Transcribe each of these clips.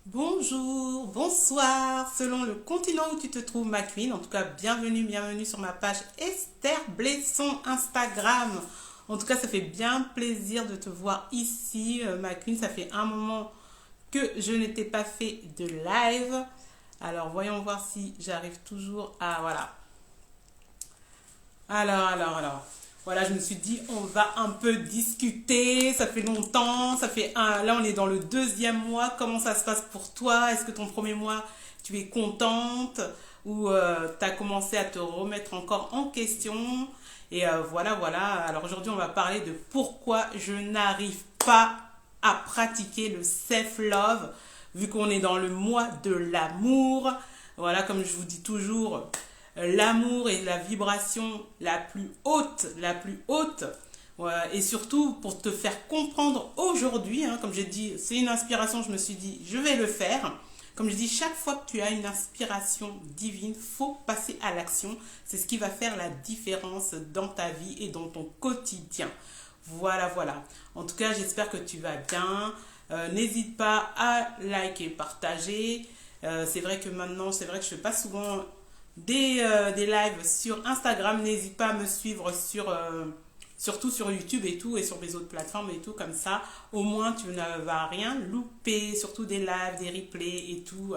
Bonjour, bonsoir, selon le continent où tu te trouves, ma queen. En tout cas, bienvenue sur ma page Esther Blesson Instagram. En tout cas, ça fait bien plaisir de te voir ici, ma queen. Ça fait un moment que je n'étais pas fait de live. Alors, voyons voir si j'arrive toujours à... Voilà. Alors. Voilà, je me suis dit, on va un peu discuter. Ça fait longtemps. Là, on est dans le deuxième mois. Comment ça se passe pour toi? Est-ce que ton premier mois, tu es contente? Ou tu as commencé à te remettre encore en question? Et voilà. Alors aujourd'hui, on va parler de pourquoi je n'arrive pas à pratiquer le self-love, vu qu'on est dans le mois de l'amour. Voilà, comme je vous dis toujours, l'amour est la vibration la plus haute, la plus haute. Ouais, et surtout pour te faire comprendre aujourd'hui, hein, comme j'ai dit, c'est une inspiration, je me suis dit, je vais le faire. Comme je dis, chaque fois que tu as une inspiration divine, faut passer à l'action. C'est ce qui va faire la différence dans ta vie et dans ton quotidien. Voilà. En tout cas, j'espère que tu vas bien. N'hésite pas à liker, partager. C'est vrai que maintenant, c'est vrai que je fais pas souvent des lives sur Instagram. N'hésite pas à me suivre surtout sur YouTube et tout, et sur mes autres plateformes et tout, comme ça, au moins tu ne vas rien louper, surtout des lives, des replays et tout.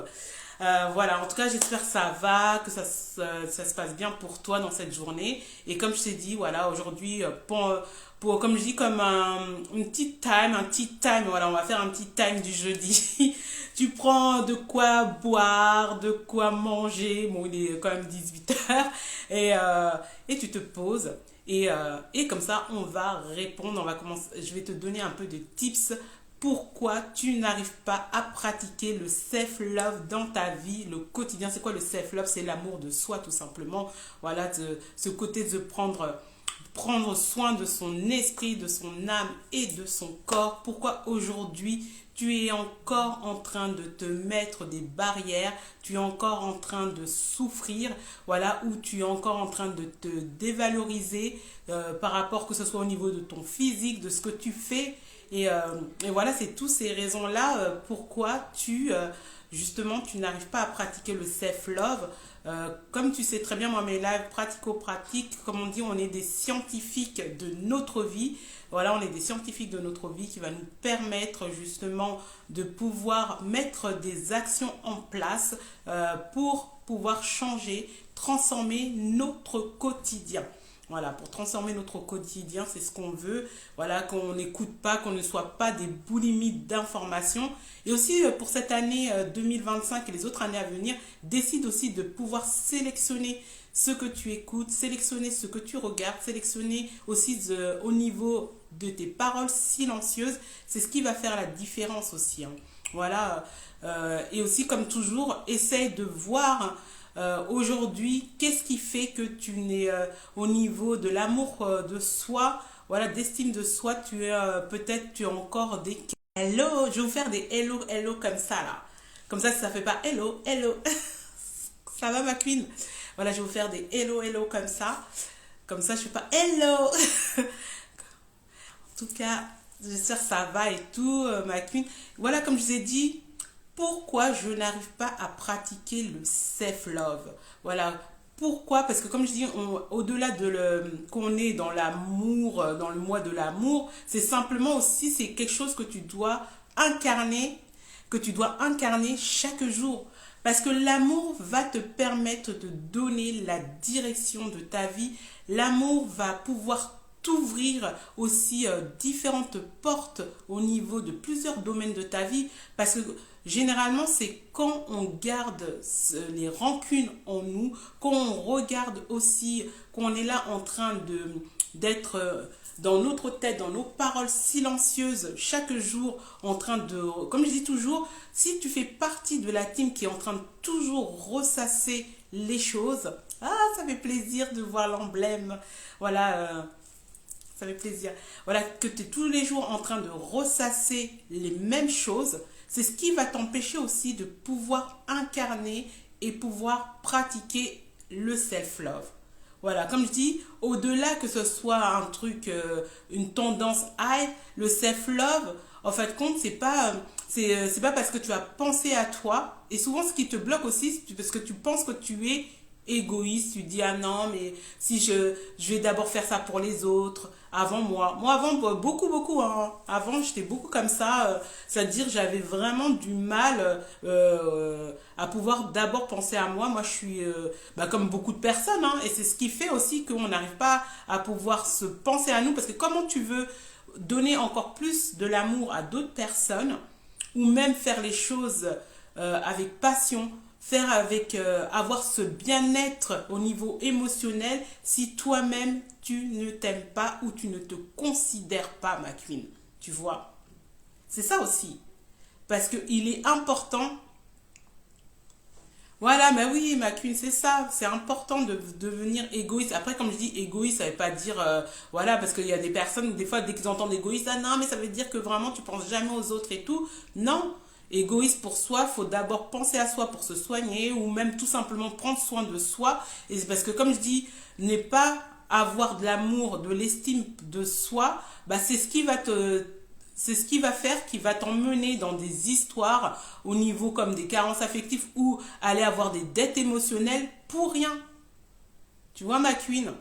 Voilà, en tout cas, j'espère que ça va, que ça se passe bien pour toi dans cette journée. Et comme je t'ai dit, voilà, aujourd'hui, comme je dis, comme un tea time, voilà, on va faire un petit time du jeudi. Tu prends de quoi boire, de quoi manger, bon, il est quand même 18h, et tu te poses. Et comme ça, on va répondre, on va commencer, je vais te donner un peu de tips pourquoi tu n'arrives pas à pratiquer le self-love dans ta vie, le quotidien. C'est quoi le self-love? C'est l'amour de soi, tout simplement. Voilà, ce côté de prendre soin de son esprit, de son âme et de son corps. Pourquoi aujourd'hui tu es encore en train de te mettre des barrières, tu es encore en train de souffrir, voilà, ou tu es encore en train de te dévaloriser par rapport, que ce soit au niveau de ton physique, de ce que tu fais. Et voilà, c'est toutes ces raisons-là pourquoi justement, tu n'arrives pas à pratiquer le self-love. Comme tu sais très bien, moi, mes lives pratico-pratiques, comme on dit, on est des scientifiques de notre vie. Voilà, on est des scientifiques de notre vie qui va nous permettre justement de pouvoir mettre des actions en place pour pouvoir changer, transformer notre quotidien. Voilà, pour transformer notre quotidien, c'est ce qu'on veut. Voilà, qu'on n'écoute pas, qu'on ne soit pas des boulimites d'informations. Et aussi, pour cette année 2025 et les autres années à venir, décide aussi de pouvoir sélectionner ce que tu écoutes, sélectionner ce que tu regardes, sélectionner aussi au niveau de tes paroles silencieuses. C'est ce qui va faire la différence aussi, hein. Voilà. Et aussi, comme toujours, essaye de voir aujourd'hui, qu'est-ce qui fait que tu n'es au niveau de l'amour de soi, voilà, d'estime de soi, tu es peut-être tu as encore des hello, je vais vous faire des hello comme ça là. Comme ça fait pas hello. Ça va ma queen? Voilà, je vais vous faire des hello comme ça. Comme ça, je fais pas hello. En tout cas, j'espère que ça va et tout, ma queen. Voilà, comme je vous ai dit, pourquoi je n'arrive pas à pratiquer le self-love. Voilà. Pourquoi? Parce que comme je dis, au-delà qu'on est dans l'amour, dans le mois de l'amour, c'est simplement aussi, c'est quelque chose incarner, que tu dois incarner chaque jour. Parce que l'amour va te permettre de donner la direction de ta vie. L'amour va pouvoir t'ouvrir aussi différentes portes au niveau de plusieurs domaines de ta vie. Parce que généralement, c'est quand on garde les rancunes en nous, quand on regarde aussi, quand on est là en train d'être dans notre tête, dans nos paroles silencieuses, chaque jour, en train de, comme je dis toujours, si tu fais partie de la team qui est en train de toujours ressasser les choses, ça fait plaisir de voir l'emblème, voilà, ça fait plaisir. Voilà, que tu es tous les jours en train de ressasser les mêmes choses, c'est ce qui va t'empêcher aussi de pouvoir incarner et pouvoir pratiquer le self-love. Voilà, comme je dis, au-delà que ce soit un truc, une tendance high, le self-love, en fait, compte, c'est pas parce que tu as pensé à toi. Et souvent, ce qui te bloque aussi, c'est parce que tu penses que tu es égoïste. Tu dis, ah non, mais si je vais d'abord faire ça pour les autres, avant moi. Moi, avant, beaucoup, beaucoup, hein. Avant, j'étais beaucoup comme ça. C'est-à-dire, j'avais vraiment du mal à pouvoir d'abord penser à moi. Moi, je suis comme beaucoup de personnes, hein. Et c'est ce qui fait aussi qu'on n'arrive pas à pouvoir se penser à nous. Parce que comment tu veux donner encore plus de l'amour à d'autres personnes ou même faire les choses avec passion, faire avec avoir ce bien-être au niveau émotionnel si toi-même tu ne t'aimes pas ou tu ne te considères pas, ma queen. Tu vois, c'est ça aussi. Parce qu'il est important. Voilà, mais oui, ma queen, c'est ça. C'est important de devenir égoïste. Après, comme je dis égoïste, ça veut pas dire, voilà, parce qu'il y a des personnes, des fois, dès qu'ils entendent égoïste, ah non, mais ça veut dire que vraiment, tu penses jamais aux autres et tout. Non, égoïste pour soi, faut d'abord penser à soi pour se soigner ou même tout simplement prendre soin de soi. Et c'est parce que, comme je dis, n'est pas avoir de l'amour, de l'estime de soi, bah, c'est ce qui va faire, qui va t'emmener dans des histoires au niveau comme des carences affectives ou aller avoir des dettes émotionnelles pour rien. Tu vois, ma queen?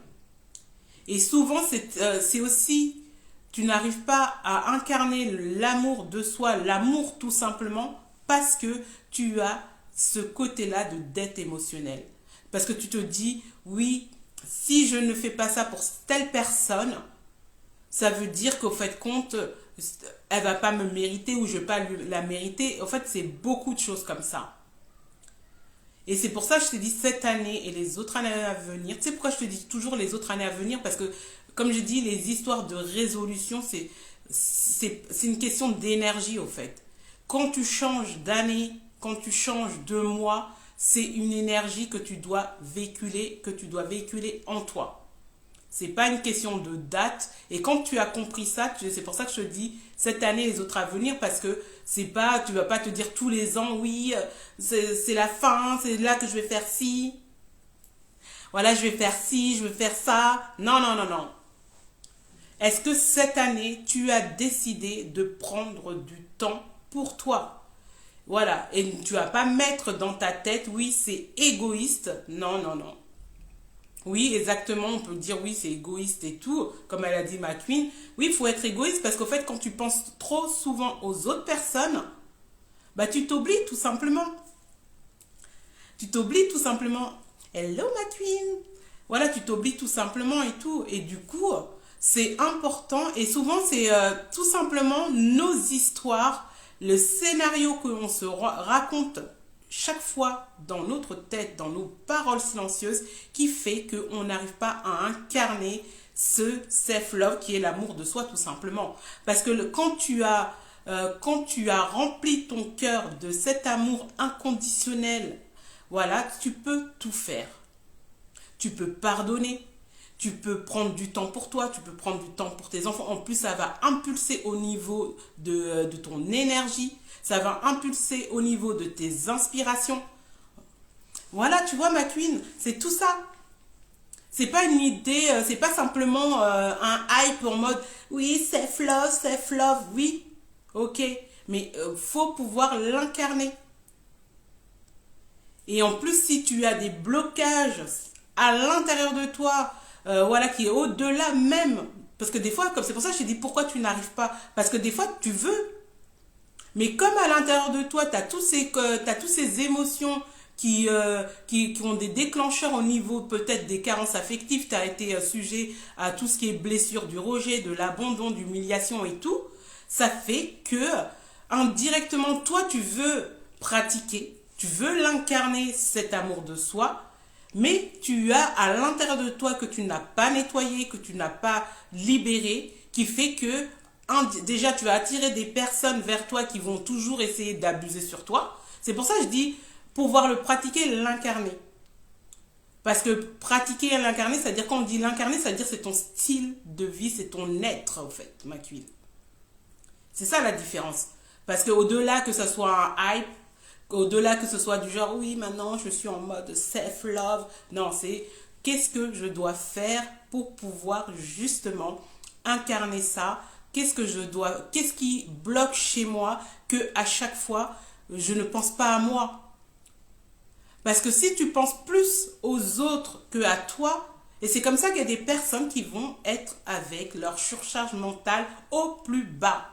Et souvent, c'est aussi, tu n'arrives pas à incarner l'amour de soi, l'amour tout simplement, parce que tu as ce côté-là de dette émotionnelle. Parce que tu te dis, oui, si je ne fais pas ça pour telle personne, ça veut dire qu'au fait compte, elle va pas me mériter ou je vais pas la mériter. En fait, c'est beaucoup de choses comme ça. Et c'est pour ça que je te dis cette année et les autres années à venir. Tu sais pourquoi je te dis toujours les autres années à venir? Parce que, comme je dis, les histoires de résolution, c'est une question d'énergie, au fait. Quand tu changes d'année, quand tu changes de mois, c'est une énergie que tu dois véhiculer en toi. C'est pas une question de date. Et quand tu as compris ça, c'est pour ça que je te dis cette année les autres à venir, parce que c'est pas, tu vas pas te dire tous les ans, oui, c'est la fin, c'est là que je vais faire ci. Voilà, je vais faire ci, je vais faire ça. Non, non, non, non. Est-ce que cette année, tu as décidé de prendre du temps pour toi? Voilà. Et tu vas pas mettre dans ta tête, oui, c'est égoïste. Non, non, non. Oui, exactement, on peut dire oui, c'est égoïste et tout, comme elle a dit ma queen. Oui, il faut être égoïste parce qu'au fait, quand tu penses trop souvent aux autres personnes, bah tu t'oublies tout simplement. Tu t'oublies tout simplement. Hello ma queen. Voilà, tu t'oublies tout simplement et tout. Et du coup, c'est important et souvent c'est tout simplement nos histoires, le scénario que l'on se raconte chaque fois dans notre tête, dans nos paroles silencieuses, qui fait qu'on n'arrive pas à incarner ce self-love qui est l'amour de soi tout simplement. Parce que quand tu as rempli ton cœur de cet amour inconditionnel, voilà, tu peux tout faire. Tu peux pardonner, tu peux prendre du temps pour toi, tu peux prendre du temps pour tes enfants. En plus, ça va impulser au niveau de ton énergie. Ça va impulser au niveau de tes inspirations. Voilà, tu vois, ma queen, c'est tout ça. C'est pas une idée, c'est pas simplement un hype en mode oui, self love, oui, ok. Mais faut pouvoir l'incarner. Et en plus, si tu as des blocages à l'intérieur de toi, voilà, qui est au-delà même. Parce que des fois, comme c'est pour ça que je te dis pourquoi tu n'arrives pas. Parce que des fois, tu veux. Mais comme à l'intérieur de toi, tu as tous ces émotions qui ont des déclencheurs au niveau peut-être des carences affectives, tu as été sujet à tout ce qui est blessure du rejet, de l'abandon, d'humiliation et tout, ça fait que indirectement, toi, tu veux pratiquer, tu veux l'incarner, cet amour de soi, mais tu as à l'intérieur de toi que tu n'as pas nettoyé, que tu n'as pas libéré, qui fait que déjà tu vas attirer des personnes vers toi qui vont toujours essayer d'abuser sur toi. C'est pour ça que je dis pouvoir le pratiquer, l'incarner. Parce que pratiquer et l'incarner, c'est-à-dire quand on dit l'incarner, c'est-à-dire c'est ton style de vie, c'est ton être en fait, ma queen. C'est ça la différence. Parce qu'au-delà que ce soit un hype, au-delà que ce soit du genre oui maintenant je suis en mode self-love, non, c'est qu'est-ce que je dois faire pour pouvoir justement incarner ça, qu'est-ce qui bloque chez moi que à chaque fois, je ne pense pas à moi. Parce que si tu penses plus aux autres que à toi, et c'est comme ça qu'il y a des personnes qui vont être avec leur surcharge mentale au plus bas.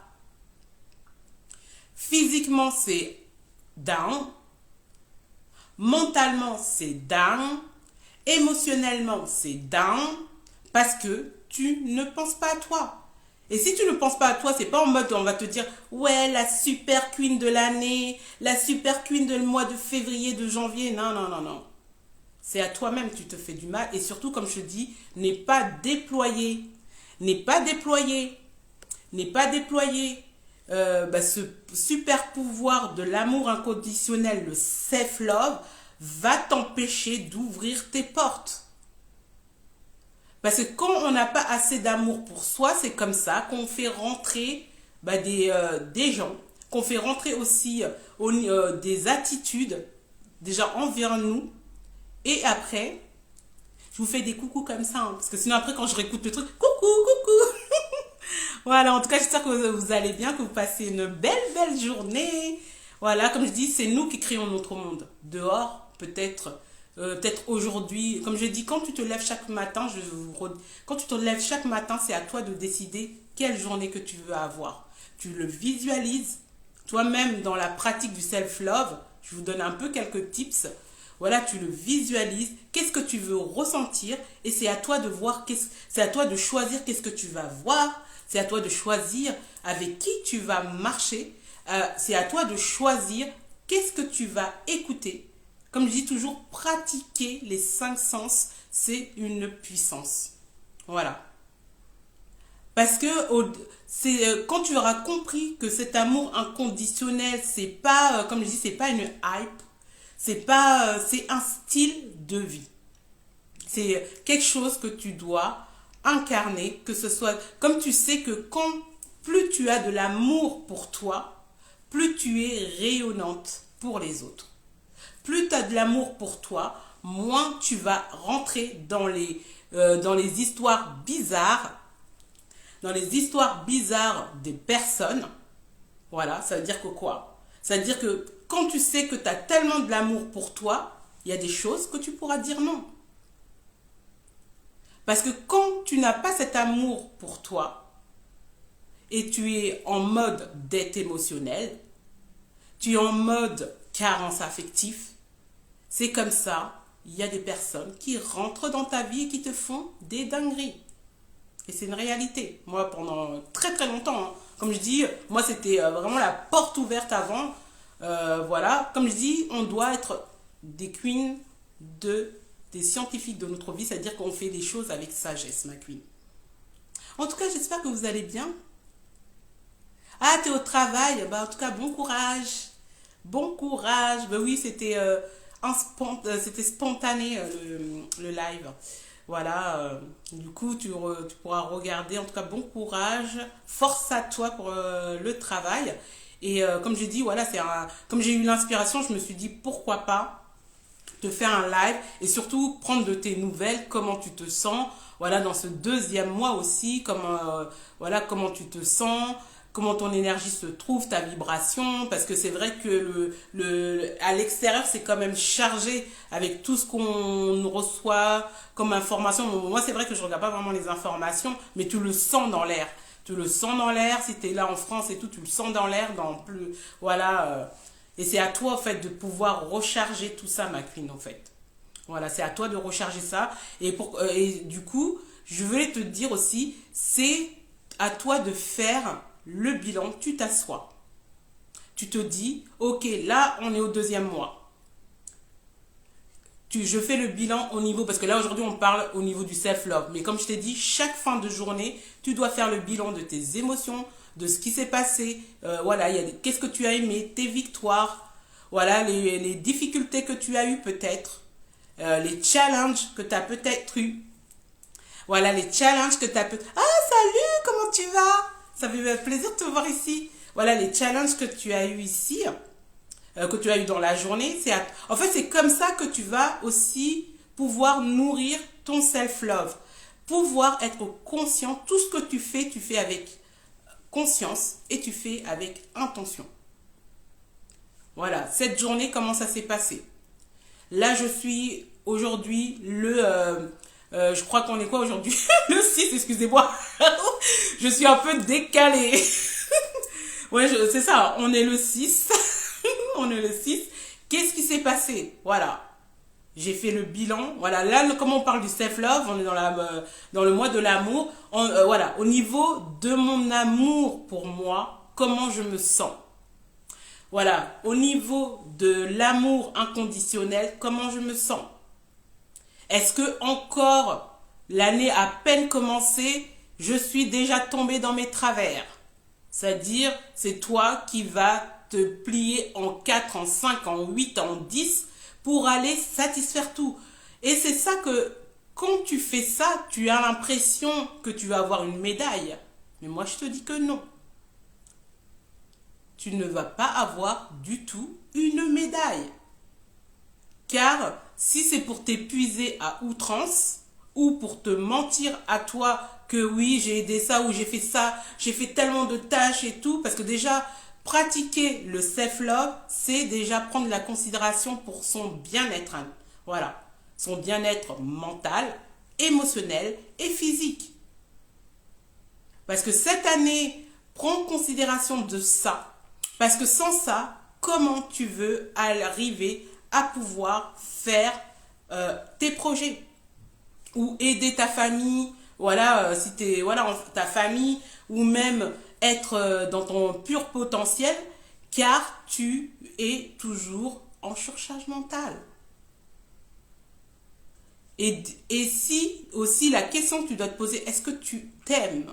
Physiquement, c'est down. Mentalement, c'est down. Émotionnellement, c'est down. Parce que tu ne penses pas à toi. Et si tu ne penses pas à toi, c'est pas en mode on va te dire ouais, la super queen de l'année, la super queen du mois de février, de janvier. Non, non, non, non. C'est à toi-même que tu te fais du mal. Et surtout, comme je te dis, n'est pas déployé. N'est pas déployé. N'est pas déployé. Ce super pouvoir de l'amour inconditionnel, le self-love, va t'empêcher d'ouvrir tes portes. Parce que quand on n'a pas assez d'amour pour soi, c'est comme ça qu'on fait rentrer des gens, qu'on fait rentrer aussi des attitudes déjà envers nous. Et après, je vous fais des coucous comme ça. Parce que sinon après quand je réécoute le truc, coucou, coucou. Voilà, en tout cas j'espère que vous allez bien, que vous passez une belle journée. Voilà, comme je dis, c'est nous qui créons notre monde. Dehors, peut-être aujourd'hui, comme je dis, quand tu te lèves chaque matin, quand tu te lèves chaque matin, c'est à toi de décider quelle journée que tu veux avoir. Tu le visualises toi-même dans la pratique du self-love. Je vous donne un peu quelques tips. Voilà, tu le visualises. Qu'est-ce que tu veux ressentir? Et c'est à toi de voir, c'est à toi de choisir qu'est-ce que tu vas voir. C'est à toi de choisir avec qui tu vas marcher. C'est à toi de choisir qu'est-ce que tu vas écouter. Comme je dis toujours, pratiquer les 5 sens, c'est une puissance. Voilà. Parce que quand tu auras compris que cet amour inconditionnel, c'est pas, comme je dis, c'est pas une hype, c'est un style de vie. C'est quelque chose que tu dois incarner, que ce soit, comme tu sais que plus tu as de l'amour pour toi, plus tu es rayonnante pour les autres. Plus tu as de l'amour pour toi, moins tu vas rentrer dans les histoires bizarres, des personnes. Voilà, ça veut dire que quoi? Ça veut dire que quand tu sais que tu as tellement de l'amour pour toi, il y a des choses que tu pourras dire non. Parce que quand tu n'as pas cet amour pour toi et tu es en mode dette émotionnelle, tu es en mode carence affective, c'est comme ça, il y a des personnes qui rentrent dans ta vie et qui te font des dingueries. Et c'est une réalité. Moi, pendant très longtemps, hein, comme je dis, moi c'était vraiment la porte ouverte avant. Voilà, comme je dis, on doit être des queens, des scientifiques de notre vie, c'est-à-dire qu'on fait des choses avec sagesse, ma queen. En tout cas, j'espère que vous allez bien. Ah, t'es au travail? En tout cas, bon courage. Bon courage. Oui, c'était spontané le live. Voilà. Du coup, tu pourras regarder. En tout cas, bon courage. Force à toi pour le travail. Et comme j'ai dit, voilà, comme j'ai eu l'inspiration, je me suis dit pourquoi pas te faire un live et surtout prendre de tes nouvelles, comment tu te sens, voilà, dans ce 2e mois aussi, comment tu te sens, comment ton énergie se trouve, ta vibration, parce que c'est vrai que à l'extérieur, c'est quand même chargé avec tout ce qu'on reçoit comme information. Moi, c'est vrai que je ne regarde pas vraiment les informations, mais tu le sens dans l'air. Tu le sens dans l'air, si tu es là en France et tout, tu le sens dans l'air, voilà. Et c'est à toi, en fait, de pouvoir recharger tout ça, ma queen, en fait. Voilà, c'est à toi de recharger ça. Et du coup, je voulais te dire aussi, c'est à toi de faire le bilan. Tu t'assois. Tu te dis, ok, là, on est au 2e mois. Je fais le bilan au niveau, parce que là, aujourd'hui, on parle au niveau du self-love. Mais comme je t'ai dit, chaque fin de journée, tu dois faire le bilan de tes émotions, de ce qui s'est passé, voilà, qu'est-ce que tu as aimé, tes victoires, voilà, les difficultés que tu as eues peut-être, les challenges que tu as peut-être eu, voilà, les challenges que tu as peut-être... Ah, salut, comment tu vas? Ça fait plaisir de te voir ici. Voilà, les challenges que tu as eu ici, que tu as eu dans la journée, en fait, c'est comme ça que tu vas aussi pouvoir nourrir ton self-love, pouvoir être conscient, tout ce que tu fais avec conscience et tu fais avec intention. Voilà, cette journée, comment ça s'est passé? Là, je suis aujourd'hui je crois qu'on est quoi aujourd'hui? Le 6, excusez-moi. Je suis un peu décalée. Ouais, c'est ça, on est le 6. On est le 6. Qu'est-ce qui s'est passé? Voilà. J'ai fait le bilan. Voilà, là, comme on parle du self-love, on est dans le mois de l'amour. Voilà, au niveau de mon amour pour moi, comment je me sens? Voilà, au niveau de l'amour inconditionnel, comment je me sens? Est-ce que encore l'année à peine commencée, je suis déjà tombée dans mes travers? C'est-à-dire, c'est toi qui vas te plier en 4, en 5, en 8, en 10 pour aller satisfaire tout. Et c'est ça que, quand tu fais ça, tu as l'impression que tu vas avoir une médaille. Mais moi, je te dis que non. Tu ne vas pas avoir du tout une médaille. Car si c'est pour t'épuiser à outrance ou pour te mentir à toi que oui, j'ai aidé ça ou j'ai fait tellement de tâches et tout, parce que déjà, pratiquer le self-love, c'est déjà prendre la considération pour son bien-être. Voilà, son bien-être mental, émotionnel et physique. Parce que cette année, prends considération de ça. Parce que sans ça, comment tu veux arriver à pouvoir faire tes projets ou aider ta famille, voilà, si t'es, voilà, ta famille, ou même être dans ton pur potentiel, car tu es toujours en surcharge mentale. Et si aussi la question que tu dois te poser, est-ce que tu t'aimes?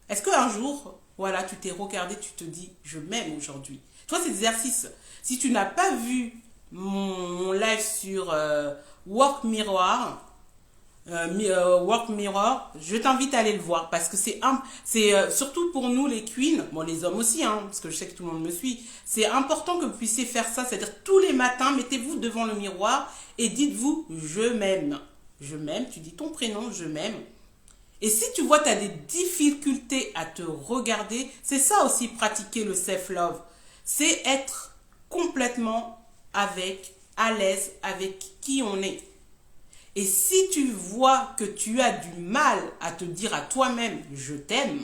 Est-ce qu'un jour, voilà, tu t'es regardé, tu te dis, je m'aime aujourd'hui? Toi, c'est l'exercice. Si tu n'as pas vu mon live sur Work Mirror, je t'invite à aller le voir parce que c'est surtout pour nous les queens, bon les hommes aussi, hein, parce que je sais que tout le monde me suit, c'est important que vous puissiez faire ça, c'est-à-dire tous les matins, mettez-vous devant le miroir et dites-vous, je m'aime. Je m'aime, tu dis ton prénom, je m'aime. Et si tu vois, tu as des difficultés à te regarder, c'est ça aussi pratiquer le self-love. C'est être complètement à l'aise avec qui on est. Et si tu vois que tu as du mal à te dire à toi-même « je t'aime »,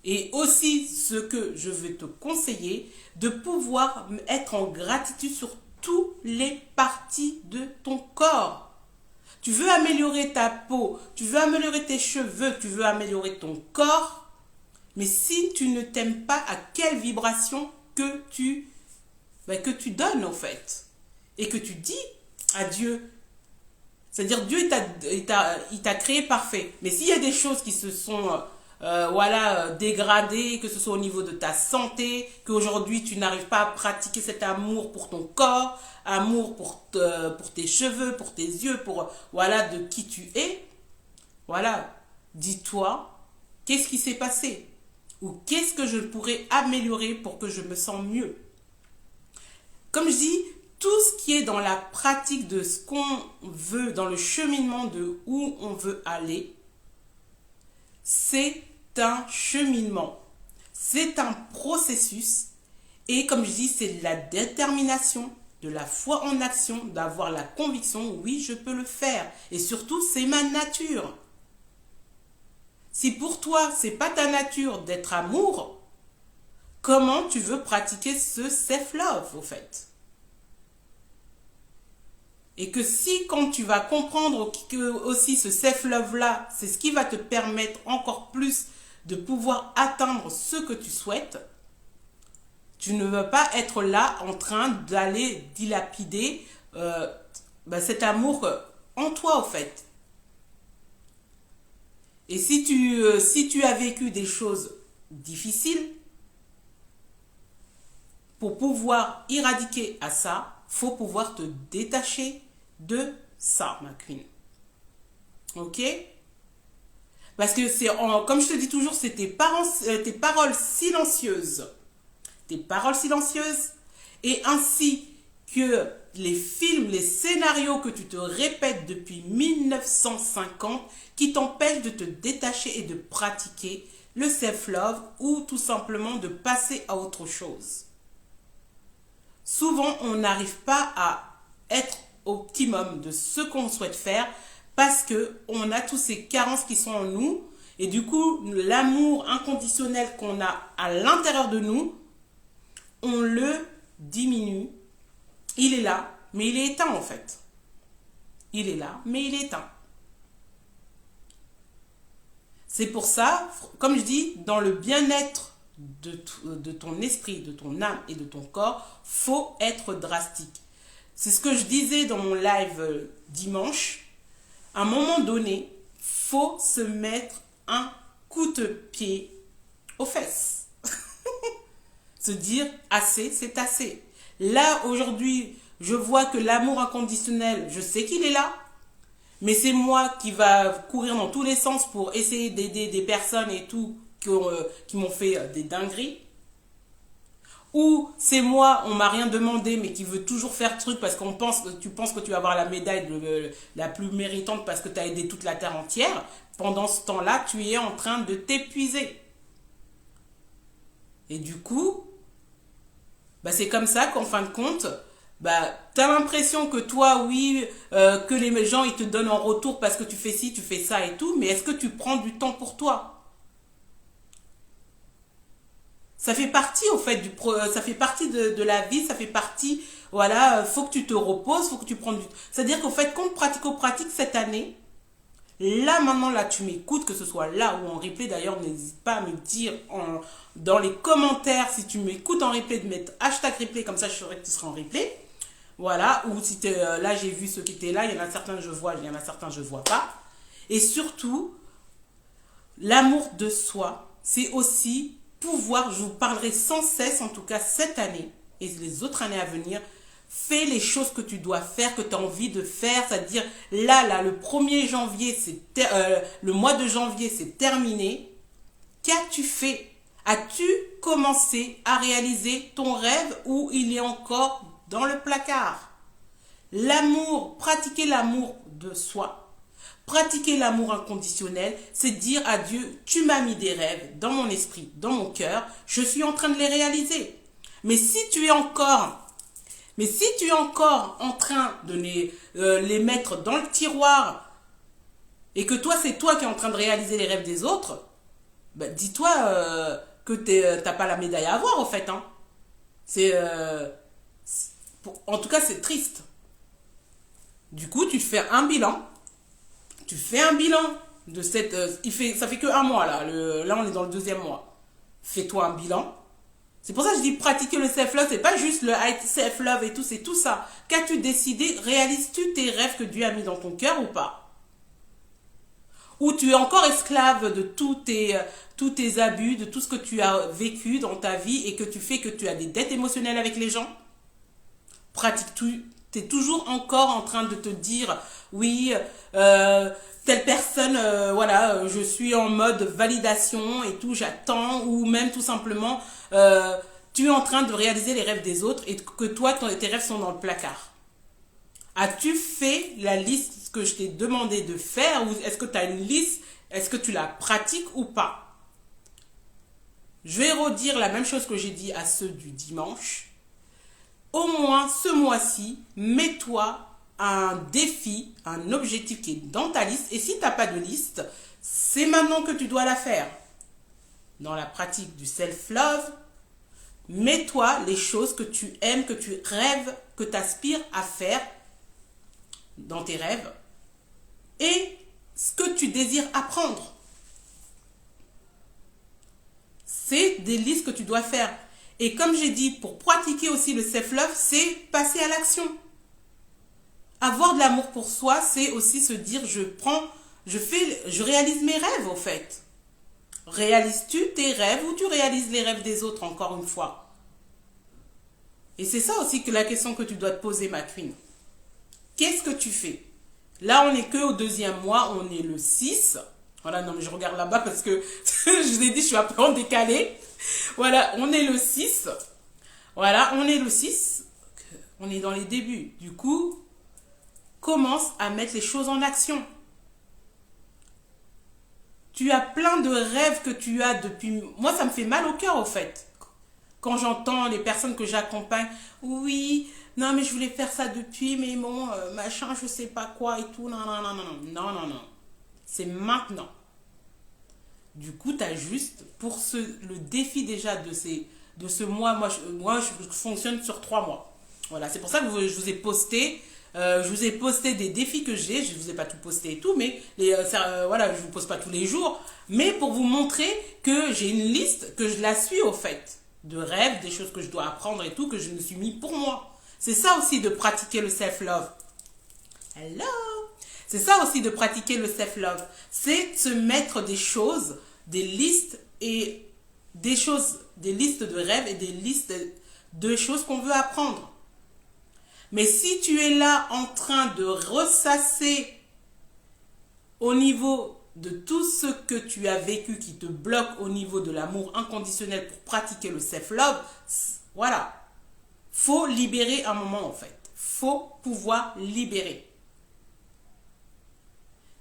et aussi ce que je vais te conseiller, de pouvoir être en gratitude sur toutes les parties de ton corps. Tu veux améliorer ta peau, tu veux améliorer tes cheveux, tu veux améliorer ton corps, mais si tu ne t'aimes pas, à quelle vibration que tu donnes en fait, et que tu dis à Dieu. C'est-à-dire Dieu il t'a créé parfait. Mais s'il y a des choses qui se sont dégradées, que ce soit au niveau de ta santé, qu'aujourd'hui tu n'arrives pas à pratiquer cet amour pour ton corps, amour pour tes cheveux, pour tes yeux, pour voilà de qui tu es, voilà, dis-toi, qu'est-ce qui s'est passé? Ou qu'est-ce que je pourrais améliorer pour que je me sente mieux? Comme je dis, tout ce qui est dans la pratique de ce qu'on veut, dans le cheminement de où on veut aller, c'est un cheminement, c'est un processus. Et comme je dis, c'est de la détermination, de la foi en action, d'avoir la conviction, oui, je peux le faire. Et surtout, c'est ma nature. Si pour toi, c'est pas ta nature d'être amour, comment tu veux pratiquer ce self-love, au fait? Et que si, quand tu vas comprendre que aussi ce self-love-là, c'est ce qui va te permettre encore plus de pouvoir atteindre ce que tu souhaites, tu ne veux pas être là en train d'aller dilapider cet amour en toi, au fait. Et si tu as vécu des choses difficiles, pour pouvoir éradiquer à ça, faut pouvoir te détacher de ça, ma queen. Ok? Parce que c'est, comme je te dis toujours, c'est tes paroles silencieuses. Tes paroles silencieuses. Et ainsi que les films, les scénarios que tu te répètes depuis 1950 qui t'empêchent de te détacher et de pratiquer le self-love ou tout simplement de passer à autre chose. Souvent, on n'arrive pas à être au optimum de ce qu'on souhaite faire parce qu'on a toutes ces carences qui sont en nous et du coup, l'amour inconditionnel qu'on a à l'intérieur de nous, on le diminue. Il est là, mais il est éteint en fait. Il est là, mais il est éteint. C'est pour ça, comme je dis, dans le bien-être de ton esprit, de ton âme et de ton corps, faut être drastique. C'est ce que je disais dans mon live dimanche. À un moment donné, faut se mettre un coup de pied aux fesses. Se dire assez, c'est assez. Là, aujourd'hui, je vois que l'amour inconditionnel, je sais qu'il est là, mais c'est moi qui va courir dans tous les sens pour essayer d'aider des personnes et tout qui m'ont fait des dingueries. Ou c'est moi, on m'a rien demandé, mais qui veut toujours faire truc parce qu'on pense que tu penses que tu vas avoir la médaille la plus méritante parce que tu as aidé toute la terre entière. Pendant ce temps-là, tu es en train de t'épuiser. Et du coup, bah c'est comme ça qu'en fin de compte, bah, tu as l'impression que toi, oui, que les gens ils te donnent en retour parce que tu fais ci, tu fais ça et tout, mais est-ce que tu prends du temps pour toi? Ça fait partie au fait ça fait partie de la vie, ça fait partie, voilà, faut que tu te reposes, faut que tu prennes du... C'est-à-dire qu'au fait, qu'on pratique cette année, là maintenant, là tu m'écoutes, que ce soit là ou en replay, d'ailleurs n'hésite pas à me dire dans les commentaires si tu m'écoutes en replay, de mettre hashtag replay, comme ça je saurais que tu seras en replay. Voilà, ou si tu là j'ai vu ceux qui étaient là, il y en a certains que je vois, il y en a certains que je ne vois pas. Et surtout, l'amour de soi, c'est aussi pouvoir, je vous parlerai sans cesse, en tout cas cette année et les autres années à venir, fais les choses que tu dois faire, que tu as envie de faire, c'est-à-dire là, le 1er janvier, le mois de janvier, c'est terminé. Qu'as-tu fait? As-tu commencé à réaliser ton rêve ou il est encore dans le placard? L'amour, pratiquer l'amour de soi, pratiquer l'amour inconditionnel, c'est dire à Dieu, tu m'as mis des rêves dans mon esprit, dans mon cœur, je suis en train de les réaliser. Mais si tu es encore en train de les mettre dans le tiroir et que toi, c'est toi qui es en train de réaliser les rêves des autres, bah, dis-toi que t'as pas la médaille à avoir, en fait. Hein. En tout cas, c'est triste. Du coup, tu fais un bilan. Tu fais un bilan de cette... ça fait que un mois, là. Là, on est dans le 2e mois. Fais-toi un bilan. C'est pour ça que je dis pratiquer le self-love. C'est pas juste le self-love et tout, c'est tout ça. Qu'as-tu décidé? Réalises-tu tes rêves que Dieu a mis dans ton cœur ou pas? Ou tu es encore esclave de tous tes abus, de tout ce que tu as vécu dans ta vie et que tu fais que tu as des dettes émotionnelles avec les gens? Pratique-tu? Tu es toujours encore en train de te dire, oui, telle personne, voilà, je suis en mode validation et tout, j'attends, ou même tout simplement, tu es en train de réaliser les rêves des autres et que toi, tes rêves sont dans le placard. As-tu fait la liste que je t'ai demandé de faire ou est-ce que tu as une liste, est-ce que tu la pratiques ou pas? Je vais redire la même chose que j'ai dit à ceux du dimanche. Au moins ce mois-ci, mets-toi un défi, un objectif qui est dans ta liste. Et si tu n'as pas de liste, c'est maintenant que tu dois la faire. Dans la pratique du self-love, mets-toi les choses que tu aimes, que tu rêves, que tu aspires à faire dans tes rêves et ce que tu désires apprendre. C'est des listes que tu dois faire. Et comme j'ai dit, pour pratiquer aussi le self-love, c'est passer à l'action. Avoir de l'amour pour soi, c'est aussi se dire, je réalise mes rêves, au fait. Réalises-tu tes rêves ou tu réalises les rêves des autres, encore une fois? Et c'est ça aussi que la question que tu dois te poser, ma queen. Qu'est-ce que tu fais? Là, on n'est que au 2e mois, on est le 6. Voilà, non mais je regarde là-bas parce que je vous ai dit, je suis un peu en décalé. Voilà, on est le 6. Voilà, on est le 6. On est dans les débuts. Du coup, commence à mettre les choses en action. Tu as plein de rêves que tu as depuis... Moi, ça me fait mal au cœur, au fait. Quand j'entends les personnes que j'accompagne, oui, non, mais je voulais faire ça depuis, mais bon, machin, je sais pas quoi et tout. Non, non, non, non, non, non, non, non. C'est maintenant. Du coup, tu as juste, pour le défi déjà de ce mois, moi, je fonctionne sur 3 mois. Voilà, c'est pour ça que je vous ai posté. Je vous ai posté des défis que j'ai. Je ne vous ai pas tout posté et tout, mais voilà, je ne vous pose pas tous les jours. Mais pour vous montrer que j'ai une liste, que je la suis au fait. De rêves, des choses que je dois apprendre et tout, que je me suis mis pour moi. C'est ça aussi de pratiquer le self-love. Hello! C'est ça aussi de pratiquer le self-love. C'est de se mettre des choses, des listes et des choses, des listes de rêves et des listes de choses qu'on veut apprendre. Mais si tu es là en train de ressasser au niveau de tout ce que tu as vécu qui te bloque au niveau de l'amour inconditionnel pour pratiquer le self-love, voilà. Faut libérer un moment en fait. Faut pouvoir libérer.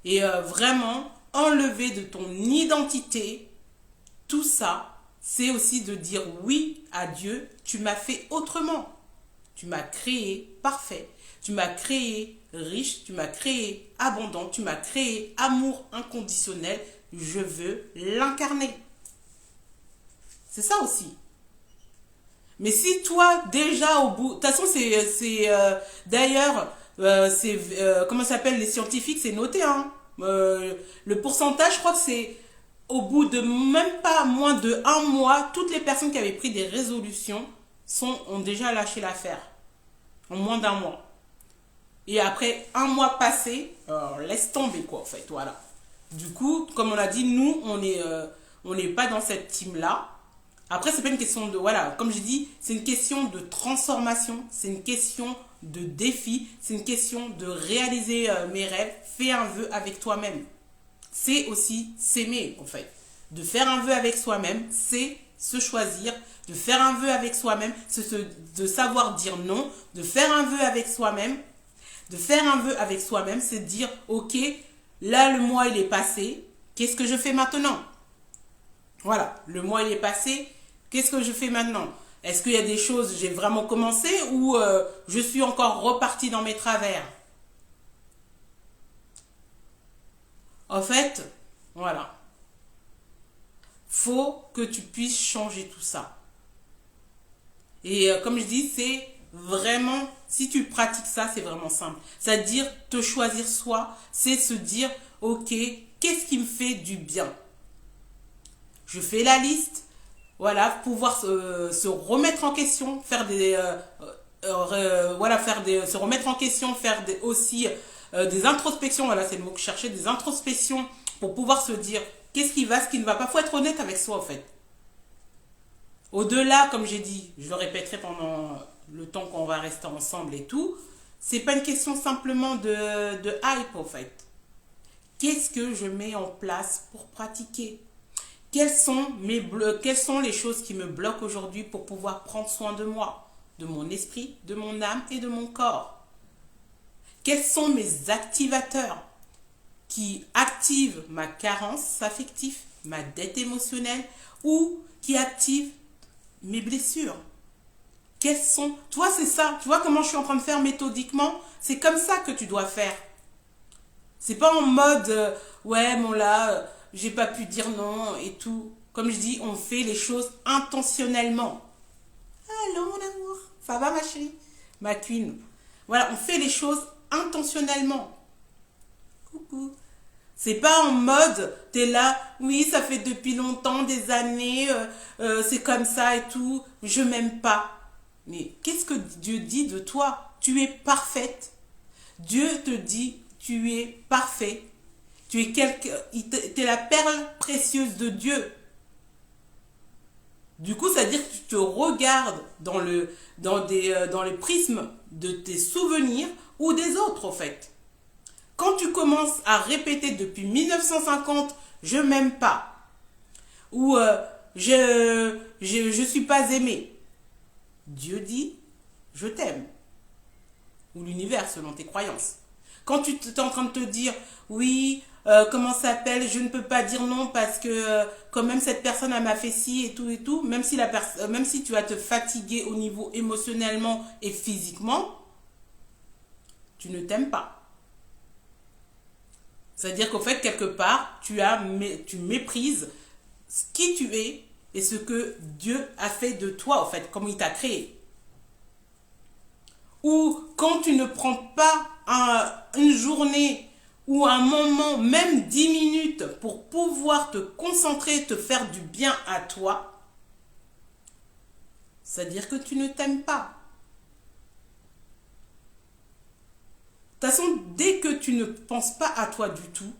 Et vraiment, enlever de ton identité tout ça, c'est aussi de dire oui à Dieu, tu m'as fait autrement. Tu m'as créé parfait, tu m'as créé riche, tu m'as créé abondant, tu m'as créé amour inconditionnel, je veux l'incarner. C'est ça aussi. Mais si toi, déjà au bout... De toute façon, d'ailleurs, comment ça s'appelle, les scientifiques, c'est noté. Hein. Le pourcentage, je crois que c'est au bout de même pas moins de 1 mois, toutes les personnes qui avaient pris des résolutions ont déjà lâché l'affaire. En moins d'1 mois. Et après 1 mois passé, laisse tomber quoi, en fait, voilà. Du coup, comme on a dit, nous, on n'est pas dans cette team-là. Après, c'est pas une question de... Voilà, comme je dis, c'est une question de transformation, c'est une question de défi, c'est une question de réaliser mes rêves. Fais un vœu avec toi-même. C'est aussi s'aimer, en fait. De faire un vœu avec soi-même, c'est se choisir. De faire un vœu avec soi-même, c'est de savoir dire non. De faire un vœu avec soi-même. De faire un vœu avec soi-même, c'est de dire, ok, là, le mois, il est passé. Qu'est-ce que je fais maintenant? Voilà, le mois, il est passé. Qu'est-ce que je fais maintenant? Est-ce qu'il y a des choses, j'ai vraiment commencé ou je suis encore reparti dans mes travers? En fait, voilà. Faut que tu puisses changer tout ça. Et comme je dis, c'est vraiment, si tu pratiques ça, c'est vraiment simple. C'est-à-dire, te choisir soi, c'est se dire, ok, qu'est-ce qui me fait du bien? Je fais la liste. Voilà, pouvoir se remettre en question, faire des voilà, se remettre en question, faire aussi des introspections, voilà, c'est le mot que je cherchais, des introspections pour pouvoir se dire qu'est-ce qui va, ce qui ne va pas. Faut être honnête avec soi en fait. Au-delà, comme j'ai dit, je le répéterai pendant le temps qu'on va rester ensemble et tout, c'est pas une question simplement de hype en fait. Qu'est-ce que je mets en place pour pratiquer? Quelles sont les choses qui me bloquent aujourd'hui pour pouvoir prendre soin de moi, de mon esprit, de mon âme et de mon corps? Quels sont mes activateurs qui activent ma carence affective, ma dette émotionnelle ou qui activent mes blessures? Quels sont... Toi, c'est ça. Tu vois comment je suis en train de faire méthodiquement? C'est comme ça que tu dois faire. C'est pas en mode, ouais, bon là... j'ai pas pu dire non et tout. Comme je dis, on fait les choses intentionnellement. Allô, mon amour. Ça va, ma chérie? Ma queen. Voilà, on fait les choses intentionnellement. Coucou. C'est pas en mode, t'es là, oui, ça fait depuis longtemps, des années, c'est comme ça et tout, je m'aime pas. Mais qu'est-ce que Dieu dit de toi? Tu es parfaite. Dieu te dit, tu es parfait. Tu es la perle précieuse de Dieu. Du coup, ça veut dire que tu te regardes dans le prisme de tes souvenirs ou des autres, en fait. Quand tu commences à répéter depuis 1950, je m'aime pas, ou je suis pas aimé, Dieu dit, je t'aime, ou l'univers selon tes croyances. Quand tu es en train de te dire, oui, comment ça s'appelle, je ne peux pas dire non parce que quand même cette personne elle m'a fait ci et tout, même si, même si tu vas te fatiguer au niveau émotionnellement et physiquement, tu ne t'aimes pas. C'est-à-dire qu'au fait, quelque part, tu méprises qui tu es et ce que Dieu a fait de toi, en fait, comme il t'a créé. Ou quand tu ne prends pas une journée ou un moment, même 10 minutes, pour pouvoir te concentrer, te faire du bien à toi, c'est-à-dire que tu ne t'aimes pas. De toute façon, dès que tu ne penses pas à toi du tout,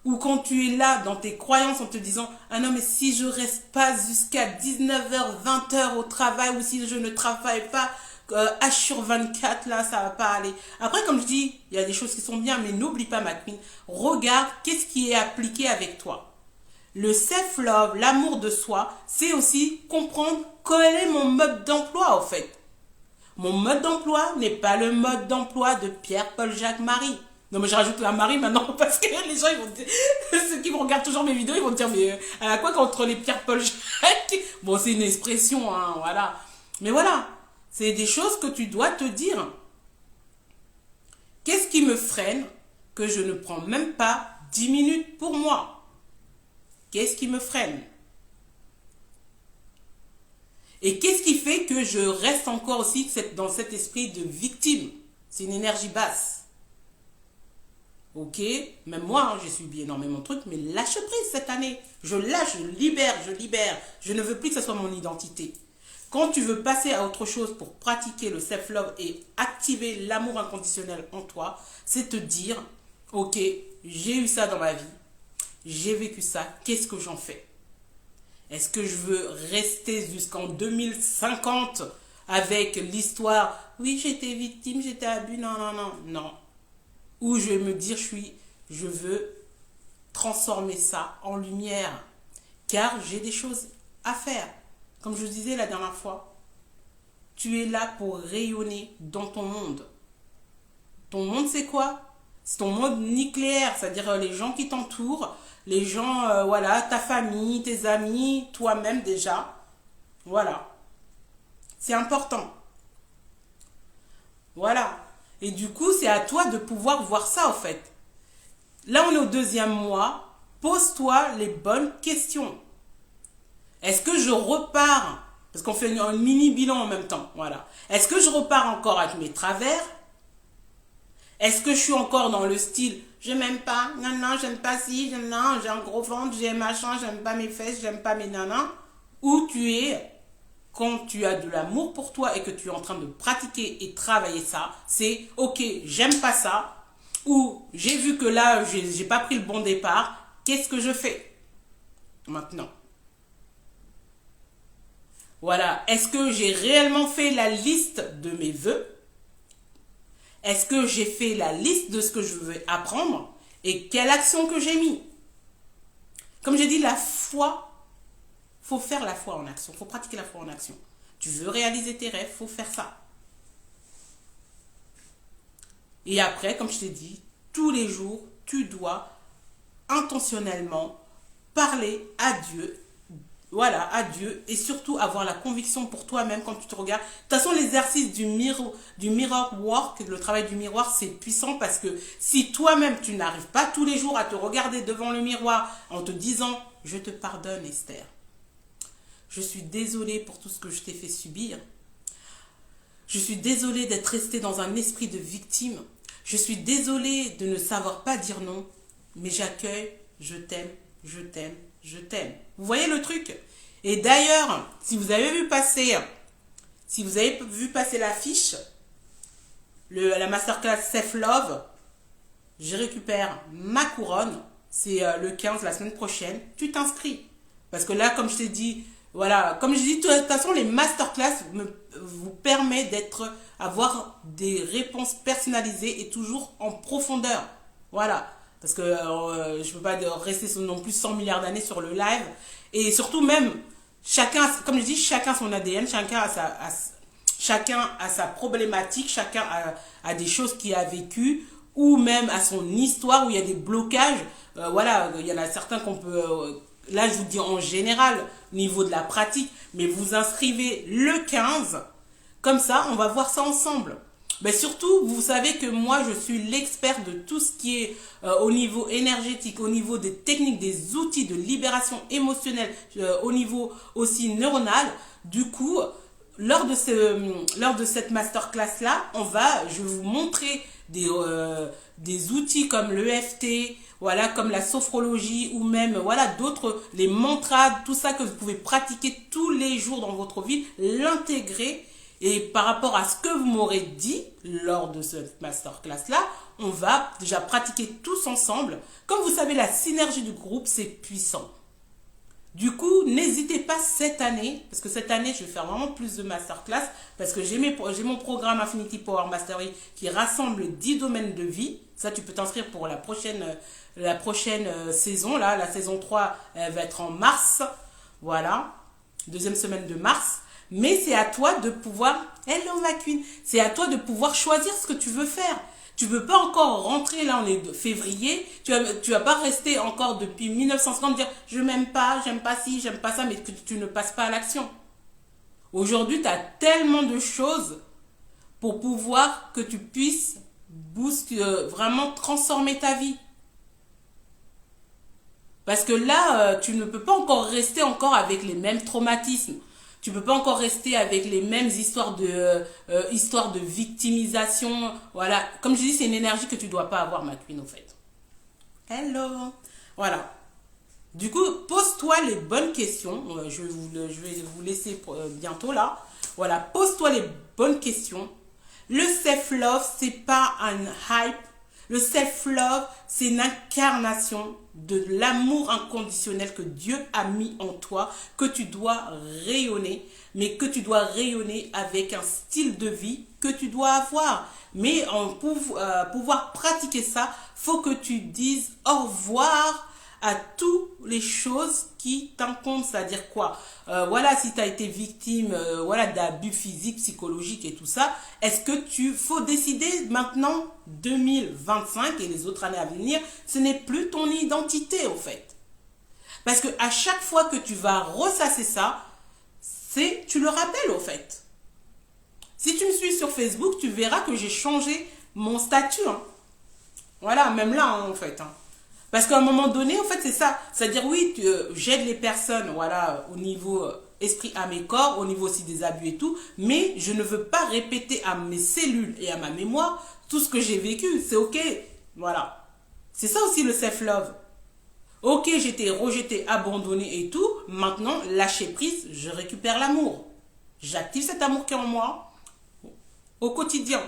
ou quand tu es là dans tes croyances en te disant « Ah non, mais si je reste pas jusqu'à 19h, 20h au travail, ou si je ne travaille pas H/24, là, ça va pas aller. » Après, comme je dis, il y a des choses qui sont bien, mais n'oublie pas, ma queen, regarde qu'est-ce qui est appliqué avec toi. Le self-love, l'amour de soi, c'est aussi comprendre quel est mon mode d'emploi, en fait. Mon mode d'emploi n'est pas le mode d'emploi de Pierre, Paul, Jacques, Marie. Non, mais je rajoute la Marie maintenant parce que les gens, ils vont dire, ceux qui regardent toujours mes vidéos, ils vont dire, mais elle a quoi contre les Pierre, Paul, Jacques? Bon, c'est une expression, hein, voilà. Mais voilà, c'est des choses que tu dois te dire. Qu'est-ce qui me freine que je ne prends même pas 10 minutes pour moi? Qu'est-ce qui me freine? Et qu'est-ce qui fait que je reste encore aussi dans cet esprit de victime? C'est une énergie basse. Ok, même moi, hein, j'ai subi énormément de trucs, mais lâche prise cette année. Je lâche, je libère, je libère. Je ne veux plus que ce soit mon identité. Quand tu veux passer à autre chose pour pratiquer le self-love et activer l'amour inconditionnel en toi, c'est te dire, ok, j'ai eu ça dans ma vie, j'ai vécu ça, qu'est-ce que j'en fais? Est-ce que je veux rester jusqu'en 2050 avec l'histoire, oui, j'étais victime, j'étais abus, non, non, non, non. Ou je vais me dire, je veux transformer ça en lumière, car j'ai des choses à faire. Comme je vous disais la dernière fois, tu es là pour rayonner dans ton monde. Ton monde, c'est quoi? C'est ton monde nucléaire, c'est-à-dire les gens qui t'entourent, les gens, voilà, ta famille, tes amis, toi-même déjà. Voilà. C'est important. Voilà. Et du coup, c'est à toi de pouvoir voir ça, en fait. Là, on est au 2e mois. Pose-toi les bonnes questions. Est-ce que je repars? Parce qu'on fait un mini bilan en même temps. Voilà. Est-ce que je repars encore avec mes travers? Est-ce que je suis encore dans le style je m'aime pas, non, non, j'aime pas si, non, j'ai un gros ventre, j'ai machin, j'aime pas mes fesses, j'aime pas mes nanas? Ou tu es, quand tu as de l'amour pour toi et que tu es en train de pratiquer et travailler ça, c'est ok, j'aime pas ça, ou j'ai vu que là, j'ai pas pris le bon départ, qu'est-ce que je fais maintenant? Voilà, est-ce que j'ai réellement fait la liste de mes vœux? Est-ce que j'ai fait la liste de ce que je veux apprendre et quelle action que j'ai mis? Comme j'ai dit, la foi, faut faire la foi en action, faut pratiquer la foi en action. Tu veux réaliser tes rêves, faut faire ça. Et après, comme je t'ai dit, tous les jours, tu dois intentionnellement parler à Dieu. Voilà, à Dieu, et surtout avoir la conviction pour toi-même quand tu te regardes. De toute façon, l'exercice du mirror work, le travail du miroir, c'est puissant parce que si toi-même, tu n'arrives pas tous les jours à te regarder devant le miroir en te disant « Je te pardonne, Esther. Je suis désolée pour tout ce que je t'ai fait subir. Je suis désolée d'être restée dans un esprit de victime. Je suis désolée de ne savoir pas dire non, mais j'accueille, je t'aime, je t'aime, je t'aime. » Vous voyez le truc? Et d'ailleurs, si vous avez vu passer l'affiche, la masterclass Self-Love, je récupère ma couronne. C'est le 15, la semaine prochaine. Tu t'inscris. Parce que là, comme je t'ai dit, voilà, comme je dis, de toute façon, les masterclass vous permettent avoir des réponses personnalisées et toujours en profondeur. Voilà. Parce que je ne peux pas rester non plus 100 milliards d'années sur le live. Et surtout même, chacun, comme je dis, chacun son ADN, chacun a sa problématique, chacun a des choses qu'il a vécues ou même à son histoire où il y a des blocages. Voilà, il y en a certains qu'on peut... là, je vous dis en général, au niveau de la pratique, mais vous inscrivez le 15. Comme ça, on va voir ça ensemble. Mais surtout, vous savez que moi, je suis l'expert de tout ce qui est au niveau énergétique, au niveau des techniques, des outils de libération émotionnelle, au niveau aussi neuronal. Du coup, lors de cette masterclass-là, je vais vous montrer des outils comme l'EFT, voilà, comme la sophrologie ou même voilà d'autres, les mantras, tout ça que vous pouvez pratiquer tous les jours dans votre vie, l'intégrer. Et par rapport à ce que vous m'aurez dit lors de cette masterclass-là, on va déjà pratiquer tous ensemble. Comme vous savez, la synergie du groupe, c'est puissant. Du coup, n'hésitez pas cette année, parce que cette année, je vais faire vraiment plus de masterclass, parce que j'ai mon programme Infinity Power Mastery qui rassemble 10 domaines de vie. Ça, tu peux t'inscrire pour la prochaine saison. Là, la saison 3, elle va être en mars. Voilà, deuxième semaine de mars. Mais c'est à toi de pouvoir... Hello ma queen. C'est à toi de pouvoir choisir ce que tu veux faire. Tu ne peux pas encore rentrer, là on est de février, tu vas pas rester encore depuis 1950 dire je m'aime pas, j'aime pas ci, j'aime pas ça, mais que tu ne passes pas à l'action. Aujourd'hui, tu as tellement de choses pour pouvoir que tu puisses vraiment transformer ta vie. Parce que là, tu ne peux pas encore rester encore avec les mêmes traumatismes. Tu ne peux pas encore rester avec les mêmes histoires de victimisation. Voilà. Comme je dis, c'est une énergie que tu ne dois pas avoir, ma queen, au fait. Hello. Voilà. Du coup, pose-toi les bonnes questions. Je vais vous laisser bientôt là. Voilà. Pose-toi les bonnes questions. Le self-love, c'est pas un hype. Le self-love, c'est une incarnation de l'amour inconditionnel que Dieu a mis en toi, que tu dois rayonner, mais que tu dois rayonner avec un style de vie que tu dois avoir. Mais pour pouvoir pratiquer ça, faut que tu dises au revoir à toutes les choses qui t'incombent. C'est-à-dire quoi? Voilà, si tu as été victime voilà, d'abus physiques, psychologiques et tout ça, est-ce que faut décider maintenant, 2025 et les autres années à venir, ce n'est plus ton identité au fait. Parce que à chaque fois que tu vas ressasser ça, tu le rappelles au fait. Si tu me suis sur Facebook, tu verras que j'ai changé mon statut. Hein. Voilà, même là hein, en fait. Hein. Parce qu'à un moment donné, en fait, c'est ça. C'est-à-dire, oui, j'aide les personnes, voilà, au niveau esprit, âme et corps, au niveau aussi des abus et tout, mais je ne veux pas répéter à mes cellules et à ma mémoire tout ce que j'ai vécu. C'est OK. Voilà. C'est ça aussi le self-love. OK, j'étais rejetée, abandonnée et tout. Maintenant, lâcher prise, je récupère l'amour. J'active cet amour qui est en moi au quotidien.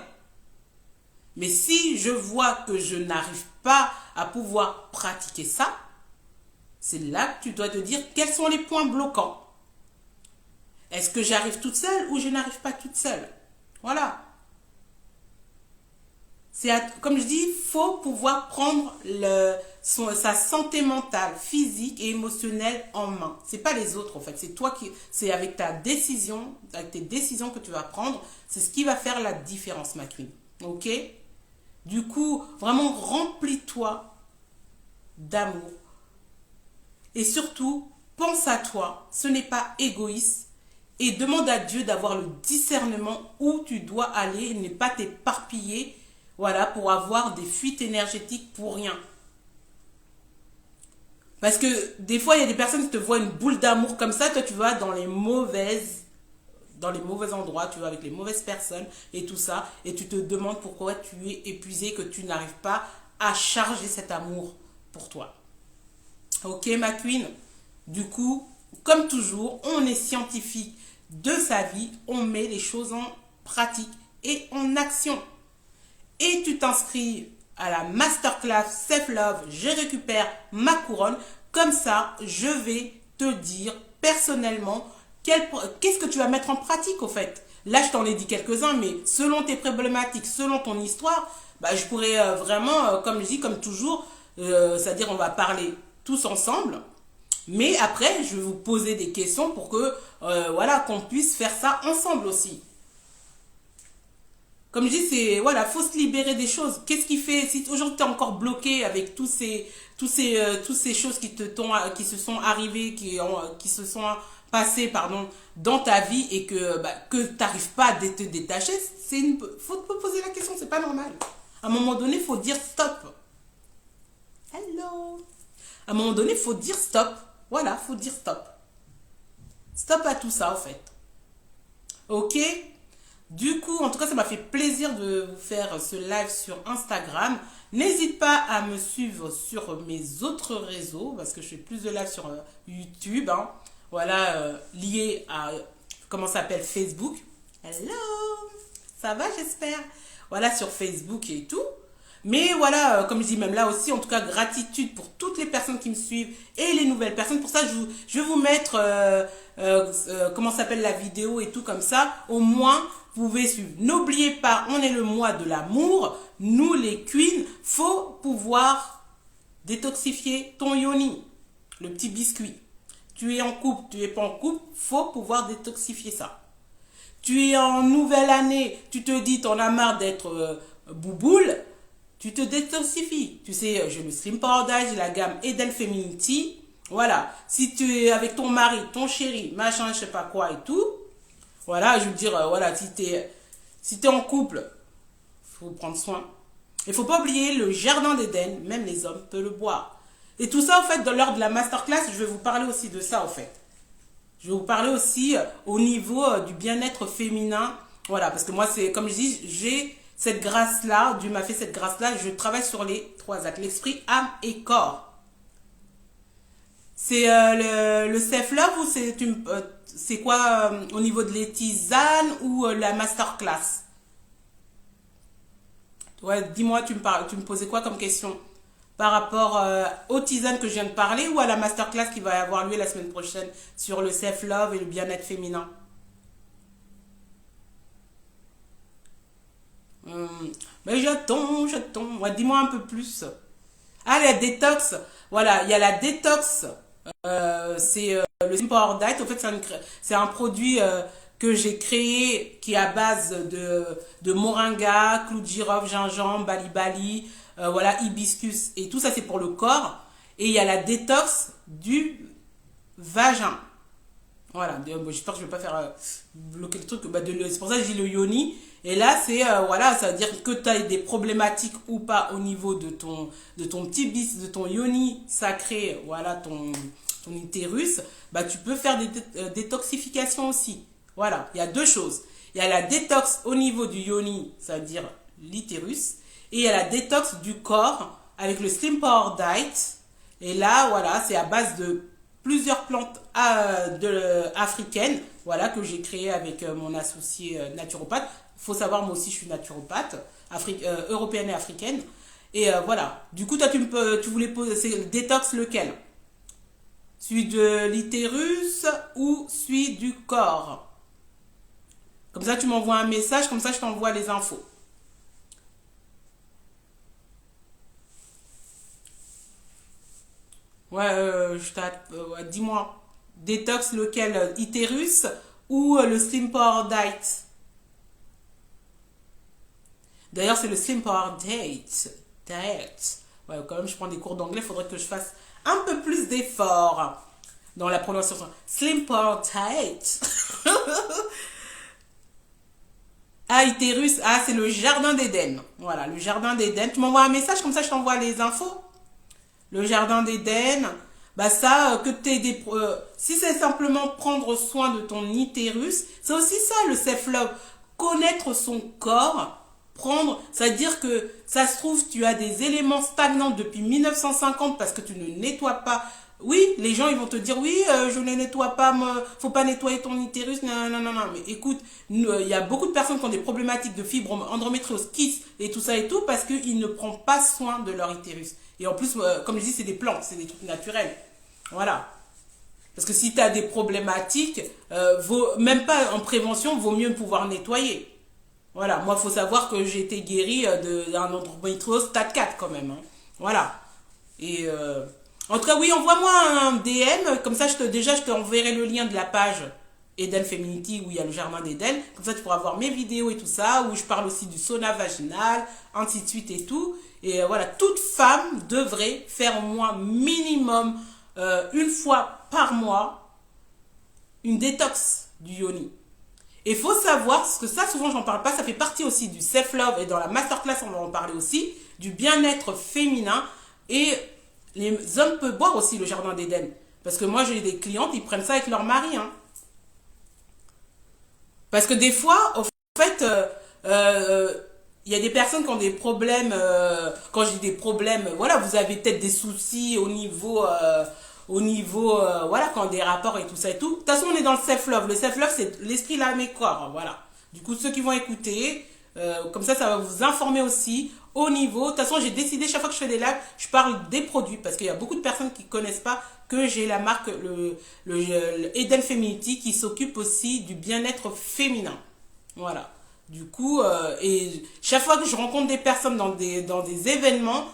Mais si je vois que je n'arrive pas à pouvoir pratiquer ça, c'est là que tu dois te dire quels sont les points bloquants. Est-ce que j'arrive toute seule ou je n'arrive pas toute seule? Voilà. Comme je dis, il faut pouvoir prendre sa santé mentale, physique et émotionnelle en main. Ce n'est pas les autres en fait, c'est avec ta décision, avec tes décisions que tu vas prendre, c'est ce qui va faire la différence ma queen. Ok? Du coup, vraiment remplis-toi d'amour. Et surtout, pense à toi, ce n'est pas égoïste. Et demande à Dieu d'avoir le discernement où tu dois aller et ne pas t'éparpiller, voilà, pour avoir des fuites énergétiques pour rien. Parce que des fois, il y a des personnes qui te voient une boule d'amour comme ça, toi tu vas dans les mauvais endroits, tu vas avec les mauvaises personnes et tout ça, et tu te demandes pourquoi tu es épuisé, que tu n'arrives pas à charger cet amour pour toi. Ok ma queen? Du coup, comme toujours, on est scientifique de sa vie, on met les choses en pratique et en action. Et tu t'inscris à la masterclass Self-Love, je récupère ma couronne. Comme ça, je vais te dire personnellement qu'est-ce que tu vas mettre en pratique au fait. Là, je t'en ai dit quelques-uns, mais selon tes problématiques, selon ton histoire, bah, je pourrais vraiment, comme je dis, comme toujours, c'est-à-dire on va parler tous ensemble. Mais après, je vais vous poser des questions pour que, voilà, qu'on puisse faire ça ensemble aussi. Comme je dis, c'est, voilà, faut se libérer des choses. Qu'est-ce qui fait, si aujourd'hui tu es encore bloqué avec tous ces choses qui se sont arrivées, qui se sont passées, pardon, dans ta vie et que t'arrives pas à te détacher, faut te poser la question, c'est pas normal. À un moment donné, faut dire stop. Hello. À un moment donné, faut dire stop. Voilà, faut dire stop. Stop à tout ça, en fait. Ok? Du coup, en tout cas, ça m'a fait plaisir de vous faire ce live sur Instagram. N'hésite pas à me suivre sur mes autres réseaux, parce que je fais plus de live sur YouTube, hein. Voilà, lié à, comment ça s'appelle, Facebook. Hello! Ça va, j'espère? Voilà, sur Facebook et tout. Mais voilà, comme je dis, même là aussi, en tout cas, gratitude pour toutes les personnes qui me suivent et les nouvelles personnes. Pour ça, je vais vous mettre, comment s'appelle la vidéo et tout comme ça. Au moins, vous pouvez suivre. N'oubliez pas, on est le mois de l'amour. Nous, les queens, faut pouvoir détoxifier ton yoni, le petit biscuit. Tu es en couple, tu es pas en couple, faut pouvoir détoxifier ça. Tu es en nouvelle année, tu te dis, t'en as marre d'être bouboule. Tu te détoxifies. Tu sais, j'ai le Slim Powder, j'ai la gamme Eden Femininity. Voilà. Si tu es avec ton mari, ton chéri, machin, je sais pas quoi et tout. Voilà, je veux dire, voilà, si t'es en couple, faut prendre soin. Il faut pas oublier le jardin d'Éden, même les hommes peuvent le boire. Et tout ça, en fait, lors de la masterclass, je vais vous parler aussi de ça, en fait. Je vais vous parler aussi au niveau du bien-être féminin. Voilà, parce que moi, c'est comme je dis, j'ai cette grâce-là, Dieu m'a fait cette grâce-là, je travaille sur les trois actes, l'esprit, âme et corps. C'est le self-love ou c'est quoi au niveau de les tisanes ou la masterclass? Ouais, dis-moi, tu me posais quoi comme question? Par rapport aux tisanes que je viens de parler ou à la masterclass qui va avoir lieu la semaine prochaine sur le self-love et le bien-être féminin? Mais j'attends. Ouais, dis-moi un peu plus. Ah, la détox. Voilà, il y a la détox. C'est le Simple Diet. En fait, c'est un produit que j'ai créé qui est à base de moringa, clou de girofle, gingembre, bali, voilà, hibiscus et tout ça, c'est pour le corps. Et il y a la détox du vagin. Voilà, j'espère que je ne vais pas faire bloquer le truc. C'est pour ça que je dis le yoni. Et là, c'est, voilà, ça veut dire que tu as des problématiques ou pas au niveau de ton petit bis, de ton yoni sacré, voilà, ton utérus, bah, tu peux faire des détoxifications aussi. Voilà, il y a deux choses. Il y a la détox au niveau du yoni, ça veut dire l'utérus. Et il y a la détox du corps avec le Slim Power Diet. Et là, voilà, c'est à base de plusieurs plantes africaines, voilà, que j'ai créé avec mon associé naturopathe. Il faut savoir, moi aussi, je suis naturopathe, européenne et africaine. Et voilà. Du coup, toi, tu voulais poser, c'est le détox lequel? Celui de l'utérus ou celui du corps? Comme ça, tu m'envoies un message, comme ça, je t'envoie les infos. Ouais, ouais, dis-moi. Détox lequel? Utérus ou le Slim Power Diet? D'ailleurs, c'est le Slim Power Diet. Diet. Ouais, quand même, je prends des cours d'anglais, il faudrait que je fasse un peu plus d'efforts dans la prononciation. Slim Power Diet. Ah, utérus, ah, c'est le jardin d'Éden. Voilà, le jardin d'Éden. Tu m'envoies un message, comme ça, je t'envoie les infos. Le jardin d'Éden, bah ça, que t'aies si c'est simplement prendre soin de ton utérus, c'est aussi ça le self-love. Connaître son corps, c'est-à-dire que ça se trouve, tu as des éléments stagnants depuis 1950 parce que tu ne nettoies pas. Oui, les gens, ils vont te dire, oui, je ne nettoie pas, faut pas nettoyer ton utérus, non, non, non, non, mais écoute, il y a beaucoup de personnes qui ont des problématiques de fibres, endométriose, kyste et tout ça et tout, parce qu'ils ne prennent pas soin de leur utérus. Et en plus, comme je dis, c'est des plantes, c'est des trucs naturels. Voilà. Parce que si tu as des problématiques, même pas en prévention, vaut mieux pouvoir nettoyer. Voilà, moi, il faut savoir que j'ai été guérie d'un endométriose stade 4 quand même. Hein. Voilà. Et en tout cas, oui, envoie-moi un DM, comme ça, déjà, je t'enverrai le lien de la page Eden Feminity où il y a le jardin d'Eden. Comme ça, tu pourras voir mes vidéos et tout ça, où je parle aussi du sauna vaginal, ainsi de suite et tout. Et voilà, toute femme devrait faire au moins minimum une fois par mois une détox du yoni. Et il faut savoir, parce que ça souvent j'en parle pas, ça fait partie aussi du self-love et dans la masterclass on va en parler aussi, du bien-être féminin. Et les hommes peuvent boire aussi le jardin d'Eden. Parce que moi j'ai des clientes, ils prennent ça avec leur mari. Hein. Parce que des fois, au fait, il y a des personnes qui ont des problèmes, quand je dis des problèmes, voilà, vous avez peut-être des soucis au niveau, voilà, quand des rapports et tout ça et tout. De toute façon, on est dans le self-love. Le self-love, c'est l'esprit, l'âme et corps, voilà. Du coup, ceux qui vont écouter, comme ça va vous informer aussi au niveau. De toute façon, j'ai décidé, chaque fois que je fais des lives, je parle des produits, parce qu'il y a beaucoup de personnes qui ne connaissent pas que j'ai la marque, le Eden Feminity, qui s'occupe aussi du bien-être féminin. Voilà. Du coup, et chaque fois que je rencontre des personnes dans des événements,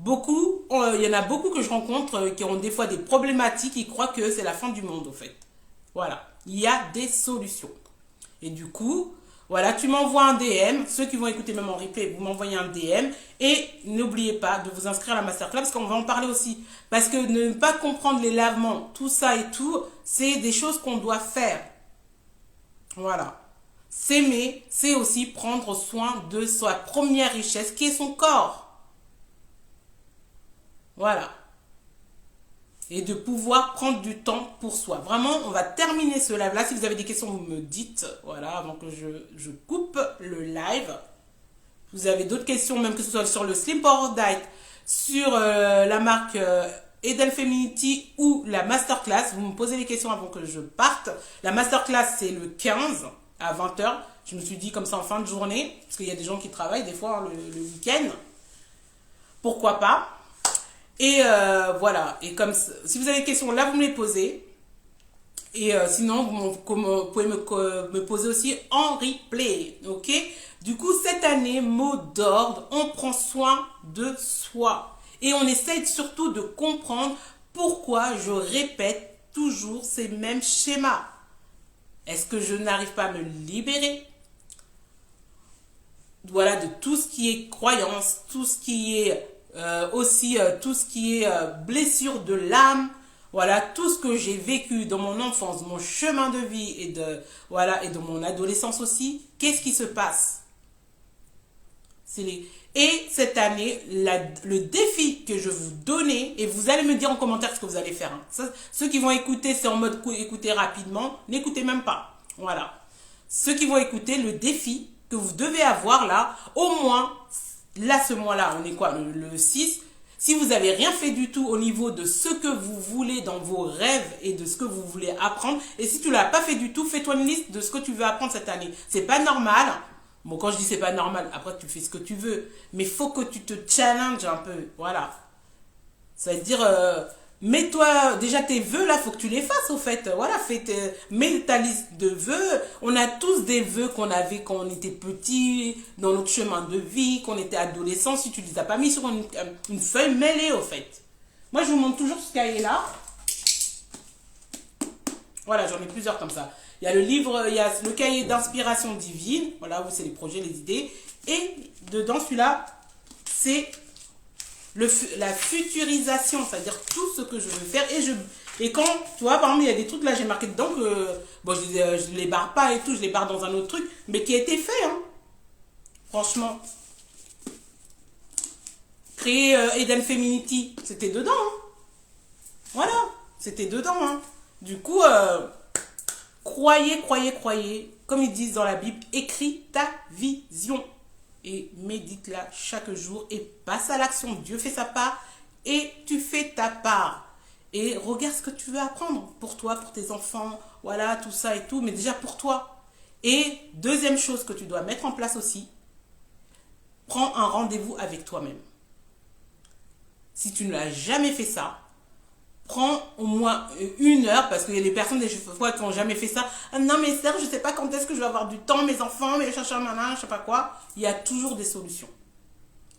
il y en a beaucoup que je rencontre qui ont des fois des problématiques, qui croient que c'est la fin du monde, au fait. Voilà. Il y a des solutions. Et du coup, voilà, tu m'envoies un DM. Ceux qui vont écouter même en replay, vous m'envoyez un DM. Et n'oubliez pas de vous inscrire à la masterclass, parce qu'on va en parler aussi. Parce que ne pas comprendre les lavements, tout ça et tout, c'est des choses qu'on doit faire. Voilà. S'aimer, c'est aussi prendre soin de sa première richesse, qui est son corps. Voilà. Et de pouvoir prendre du temps pour soi. Vraiment, on va terminer ce live-là. Si vous avez des questions, vous me dites. Voilà, avant que je coupe le live. Vous avez d'autres questions, même que ce soit sur le Slim Power Diet, sur la marque Eden Feminity ou la masterclass. Vous me posez les questions avant que je parte. La masterclass, c'est le 15 à 20h. Je me suis dit comme ça en fin de journée, parce qu'il y a des gens qui travaillent des fois hein, le week-end. Pourquoi pas? Et voilà. Et comme si vous avez des questions, là, vous me les posez. Et sinon, vous pouvez me poser aussi en replay. Ok? Du coup, cette année, mot d'ordre, on prend soin de soi. Et on essaye surtout de comprendre pourquoi je répète toujours ces mêmes schémas. Est-ce que je n'arrive pas à me libérer? Voilà, de tout ce qui est croyance, tout ce qui est tout ce qui est blessure de l'âme, voilà, tout ce que j'ai vécu dans mon enfance, mon chemin de vie et de mon adolescence aussi, qu'est-ce qui se passe? Et cette année, le défi que je vous donnais, et vous allez me dire en commentaire ce que vous allez faire. Hein. Ceux qui vont écouter, c'est en mode écouter rapidement, n'écoutez même pas. Voilà. Ceux qui vont écouter, le défi que vous devez avoir là, au moins, là, ce mois-là, on est quoi, le 6. Si vous n'avez rien fait du tout au niveau de ce que vous voulez dans vos rêves et de ce que vous voulez apprendre, et si tu ne l'as pas fait du tout, fais-toi une liste de ce que tu veux apprendre cette année. C'est pas normal. Bon, quand je dis c'est pas normal, après tu fais ce que tu veux. Mais il faut que tu te challenges un peu. Voilà. Ça veut dire, mets-toi, déjà tes vœux là, faut que tu les fasses au fait. Voilà, mets ta liste de vœux. On a tous des vœux qu'on avait quand on était petit, dans notre chemin de vie, quand on était adolescent. Si tu ne les as pas mis sur une feuille, mets-les au fait. Moi, je vous montre toujours ce cahier là. Voilà, j'en ai plusieurs comme ça. Il y a le livre, il y a le cahier d'inspiration divine. Voilà, où c'est les projets, les idées. Et dedans, celui-là, c'est la futurisation, c'est-à-dire tout ce que je veux faire. Et quand, tu vois, par exemple, il y a des trucs là, j'ai marqué dedans que, bon, je les barre pas et tout, je les barre dans un autre truc, mais qui a été fait, hein. Franchement. Créer Eden Feminity, c'était dedans, hein. Voilà, c'était dedans, hein. Du coup, croyez, comme ils disent dans la Bible, écris ta vision. Et médite-la chaque jour et passe à l'action. Dieu fait sa part et tu fais ta part. Et regarde ce que tu veux apprendre pour toi, pour tes enfants, voilà, tout ça et tout, mais déjà pour toi. Et deuxième chose que tu dois mettre en place aussi, prends un rendez-vous avec toi-même. Si tu ne l'as jamais fait ça, prends au moins 1 heure, parce qu'il y a des personnes des fois qui n'ont jamais fait ça. Ah non mais Serge, je ne sais pas quand est-ce que je vais avoir du temps, mes enfants, mes chercheurs, je sais pas quoi. Il y a toujours des solutions.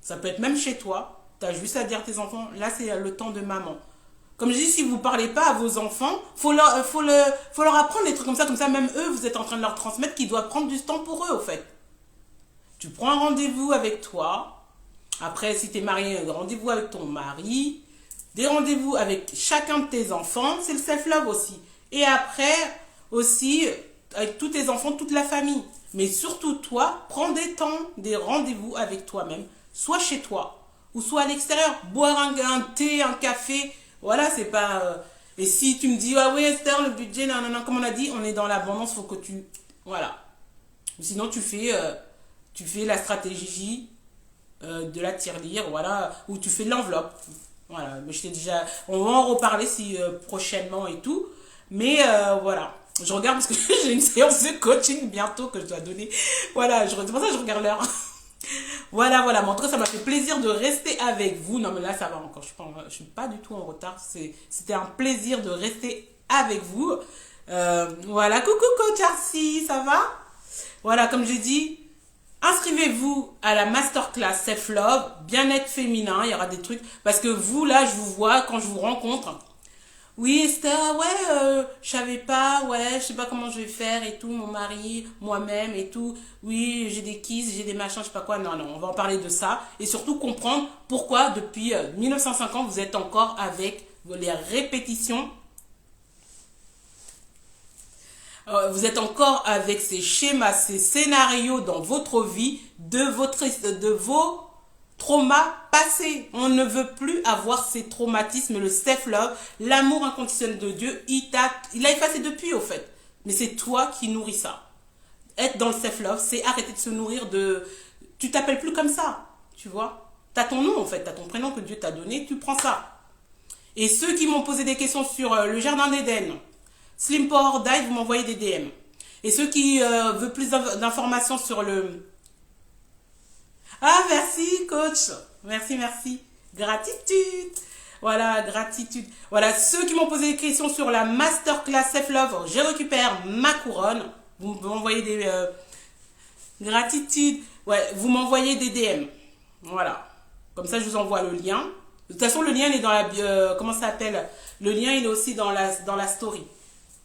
Ça peut être même chez toi. Tu as juste à dire à tes enfants, là c'est le temps de maman. Comme je dis, si vous parlez pas à vos enfants, faut leur apprendre des trucs comme ça, même eux, vous êtes en train de leur transmettre qu'ils doivent prendre du temps pour eux, au fait. Tu prends un rendez-vous avec toi. Après, si tu es marié, un rendez-vous avec ton mari. Des rendez-vous avec chacun de tes enfants. C'est le self-love aussi. Et après, aussi, avec tous tes enfants, toute la famille. Mais surtout, toi, prends des temps, des rendez-vous avec toi-même. Soit chez toi, ou soit à l'extérieur. Boire un thé, un café. Voilà, c'est pas... Et si tu me dis, ah oui, Esther, le budget, non, non, non, comme on a dit, on est dans l'abondance, faut que tu... Voilà. Sinon, tu fais la stratégie de la tirelire, voilà, ou tu fais de l'enveloppe. Voilà, mais je t'ai déjà... On va en reparler si, prochainement et tout. Mais voilà, je regarde parce que j'ai une séance de coaching bientôt que je dois donner. Voilà, c'est pour ça que je regarde l'heure. Voilà, voilà. Mais en tout cas, ça m'a fait plaisir de rester avec vous. Non, mais là, ça va encore. Je suis pas du tout en retard. C'était un plaisir de rester avec vous. Voilà, coucou Coach Arcy, ça va? Voilà, comme j'ai dit, inscrivez-vous à la masterclass Self-Love, bien-être féminin. Il y aura des trucs. Parce que vous, là, je vous vois quand je vous rencontre. Oui, Esther, ouais, je savais pas, ouais, je sais pas comment je vais faire et tout, mon mari, moi-même et tout. Oui, j'ai des kisses, j'ai des machins, je sais pas quoi. Non, non, on va en parler de ça. Et surtout comprendre pourquoi depuis 1950, vous êtes encore avec les répétitions. Vous êtes encore avec ces schémas, ces scénarios dans votre vie de vos traumas passés. On ne veut plus avoir ces traumatismes, le self-love, l'amour inconditionnel de Dieu. Il a effacé depuis, au fait. Mais c'est toi qui nourris ça. Être dans le self-love, c'est arrêter de se nourrir de... Tu t'appelles plus comme ça, tu vois. Tu as ton nom, en fait. Tu as ton prénom que Dieu t'a donné. Tu prends ça. Et ceux qui m'ont posé des questions sur le jardin d'Éden, Slim Power Die, vous m'envoyez des DM. Et ceux qui veulent plus d'informations sur le... Ah, merci, coach. Merci, merci. Gratitude. Voilà, gratitude. Voilà, ceux qui m'ont posé des questions sur la masterclass Self-Love, je récupère ma couronne. Vous m'envoyez des... gratitude. Ouais, vous m'envoyez des DM. Voilà. Comme ça, je vous envoie le lien. De toute façon, le lien, il est dans la... comment ça s'appelle? Le lien, il est aussi dans la story.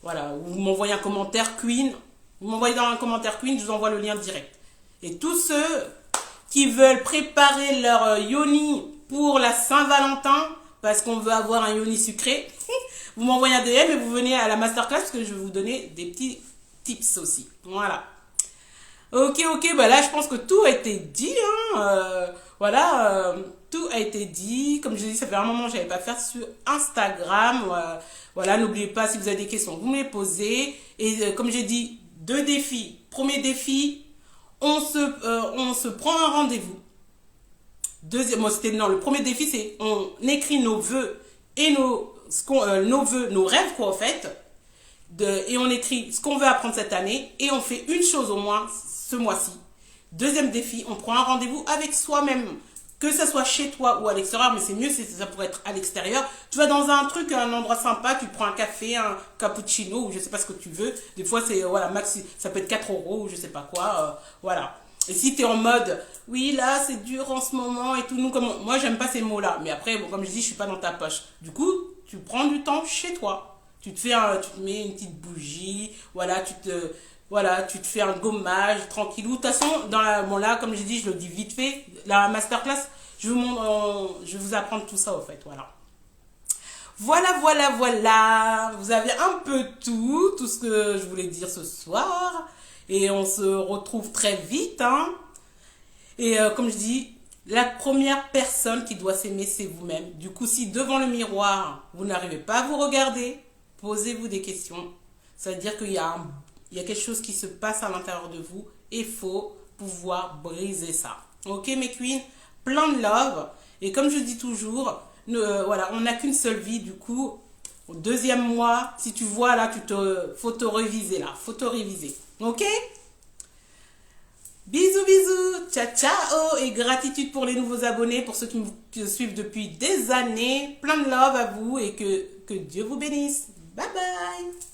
Voilà. Vous m'envoyez un commentaire Queen. Vous m'envoyez dans un commentaire Queen, je vous envoie le lien direct. Et tous ceux qui veulent préparer leur yoni pour la Saint-Valentin, parce qu'on veut avoir un yoni sucré, vous m'envoyez un DM et vous venez à la masterclass parce que je vais vous donner des petits tips aussi. Voilà. Ok, bah là, je pense que tout a été dit. Hein. Voilà, tout a été dit. Comme je dis, ça fait un moment que je n'avais pas fait sur Instagram. Voilà, n'oubliez pas, si vous avez des questions, vous me les posez. Et comme j'ai dit, 2 défis. Premier défi, on se prend un rendez-vous. Le premier défi, c'est on écrit nos vœux et nos vœux, nos rêves, quoi, en fait. Et on écrit ce qu'on veut apprendre cette année et on fait une chose au moins ce mois-ci. Deuxième défi, on prend un rendez-vous avec soi-même. Que ce soit chez toi ou à l'extérieur, mais c'est mieux si ça pourrait être à l'extérieur. Tu vas dans un endroit sympa, tu prends un café, un cappuccino ou je sais pas ce que tu veux. Des fois, c'est, voilà, maxi, ça peut être 4 € ou je sais pas quoi, voilà. Et si tu es en mode, oui, là, c'est dur en ce moment et tout, moi, j'aime pas ces mots-là. Mais après, bon, comme je dis, je suis pas dans ta poche. Du coup, tu prends du temps chez toi. Tu te mets une petite bougie, voilà, tu te fais un gommage tranquillou. De toute façon, là, comme j'ai dit, je le dis vite fait, la masterclass, je vais vous apprendre tout ça, au fait, voilà. Voilà. Vous avez un peu tout ce que je voulais dire ce soir. Et on se retrouve très vite, hein. Et comme je dis, la première personne qui doit s'aimer, c'est vous-même. Du coup, si devant le miroir, vous n'arrivez pas à vous regarder, posez-vous des questions. Ça veut dire qu'il y a quelque chose qui se passe à l'intérieur de vous et il faut pouvoir briser ça. Ok, mes queens? Plein de love. Et comme je dis toujours, voilà, on n'a qu'une seule vie. Du coup, au 2e mois, si tu vois là, faut te réviser là. Faut te réviser. Ok? Bisous. Ciao. Et gratitude pour les nouveaux abonnés, pour ceux qui me suivent depuis des années. Plein de love à vous et que Dieu vous bénisse. Bye bye.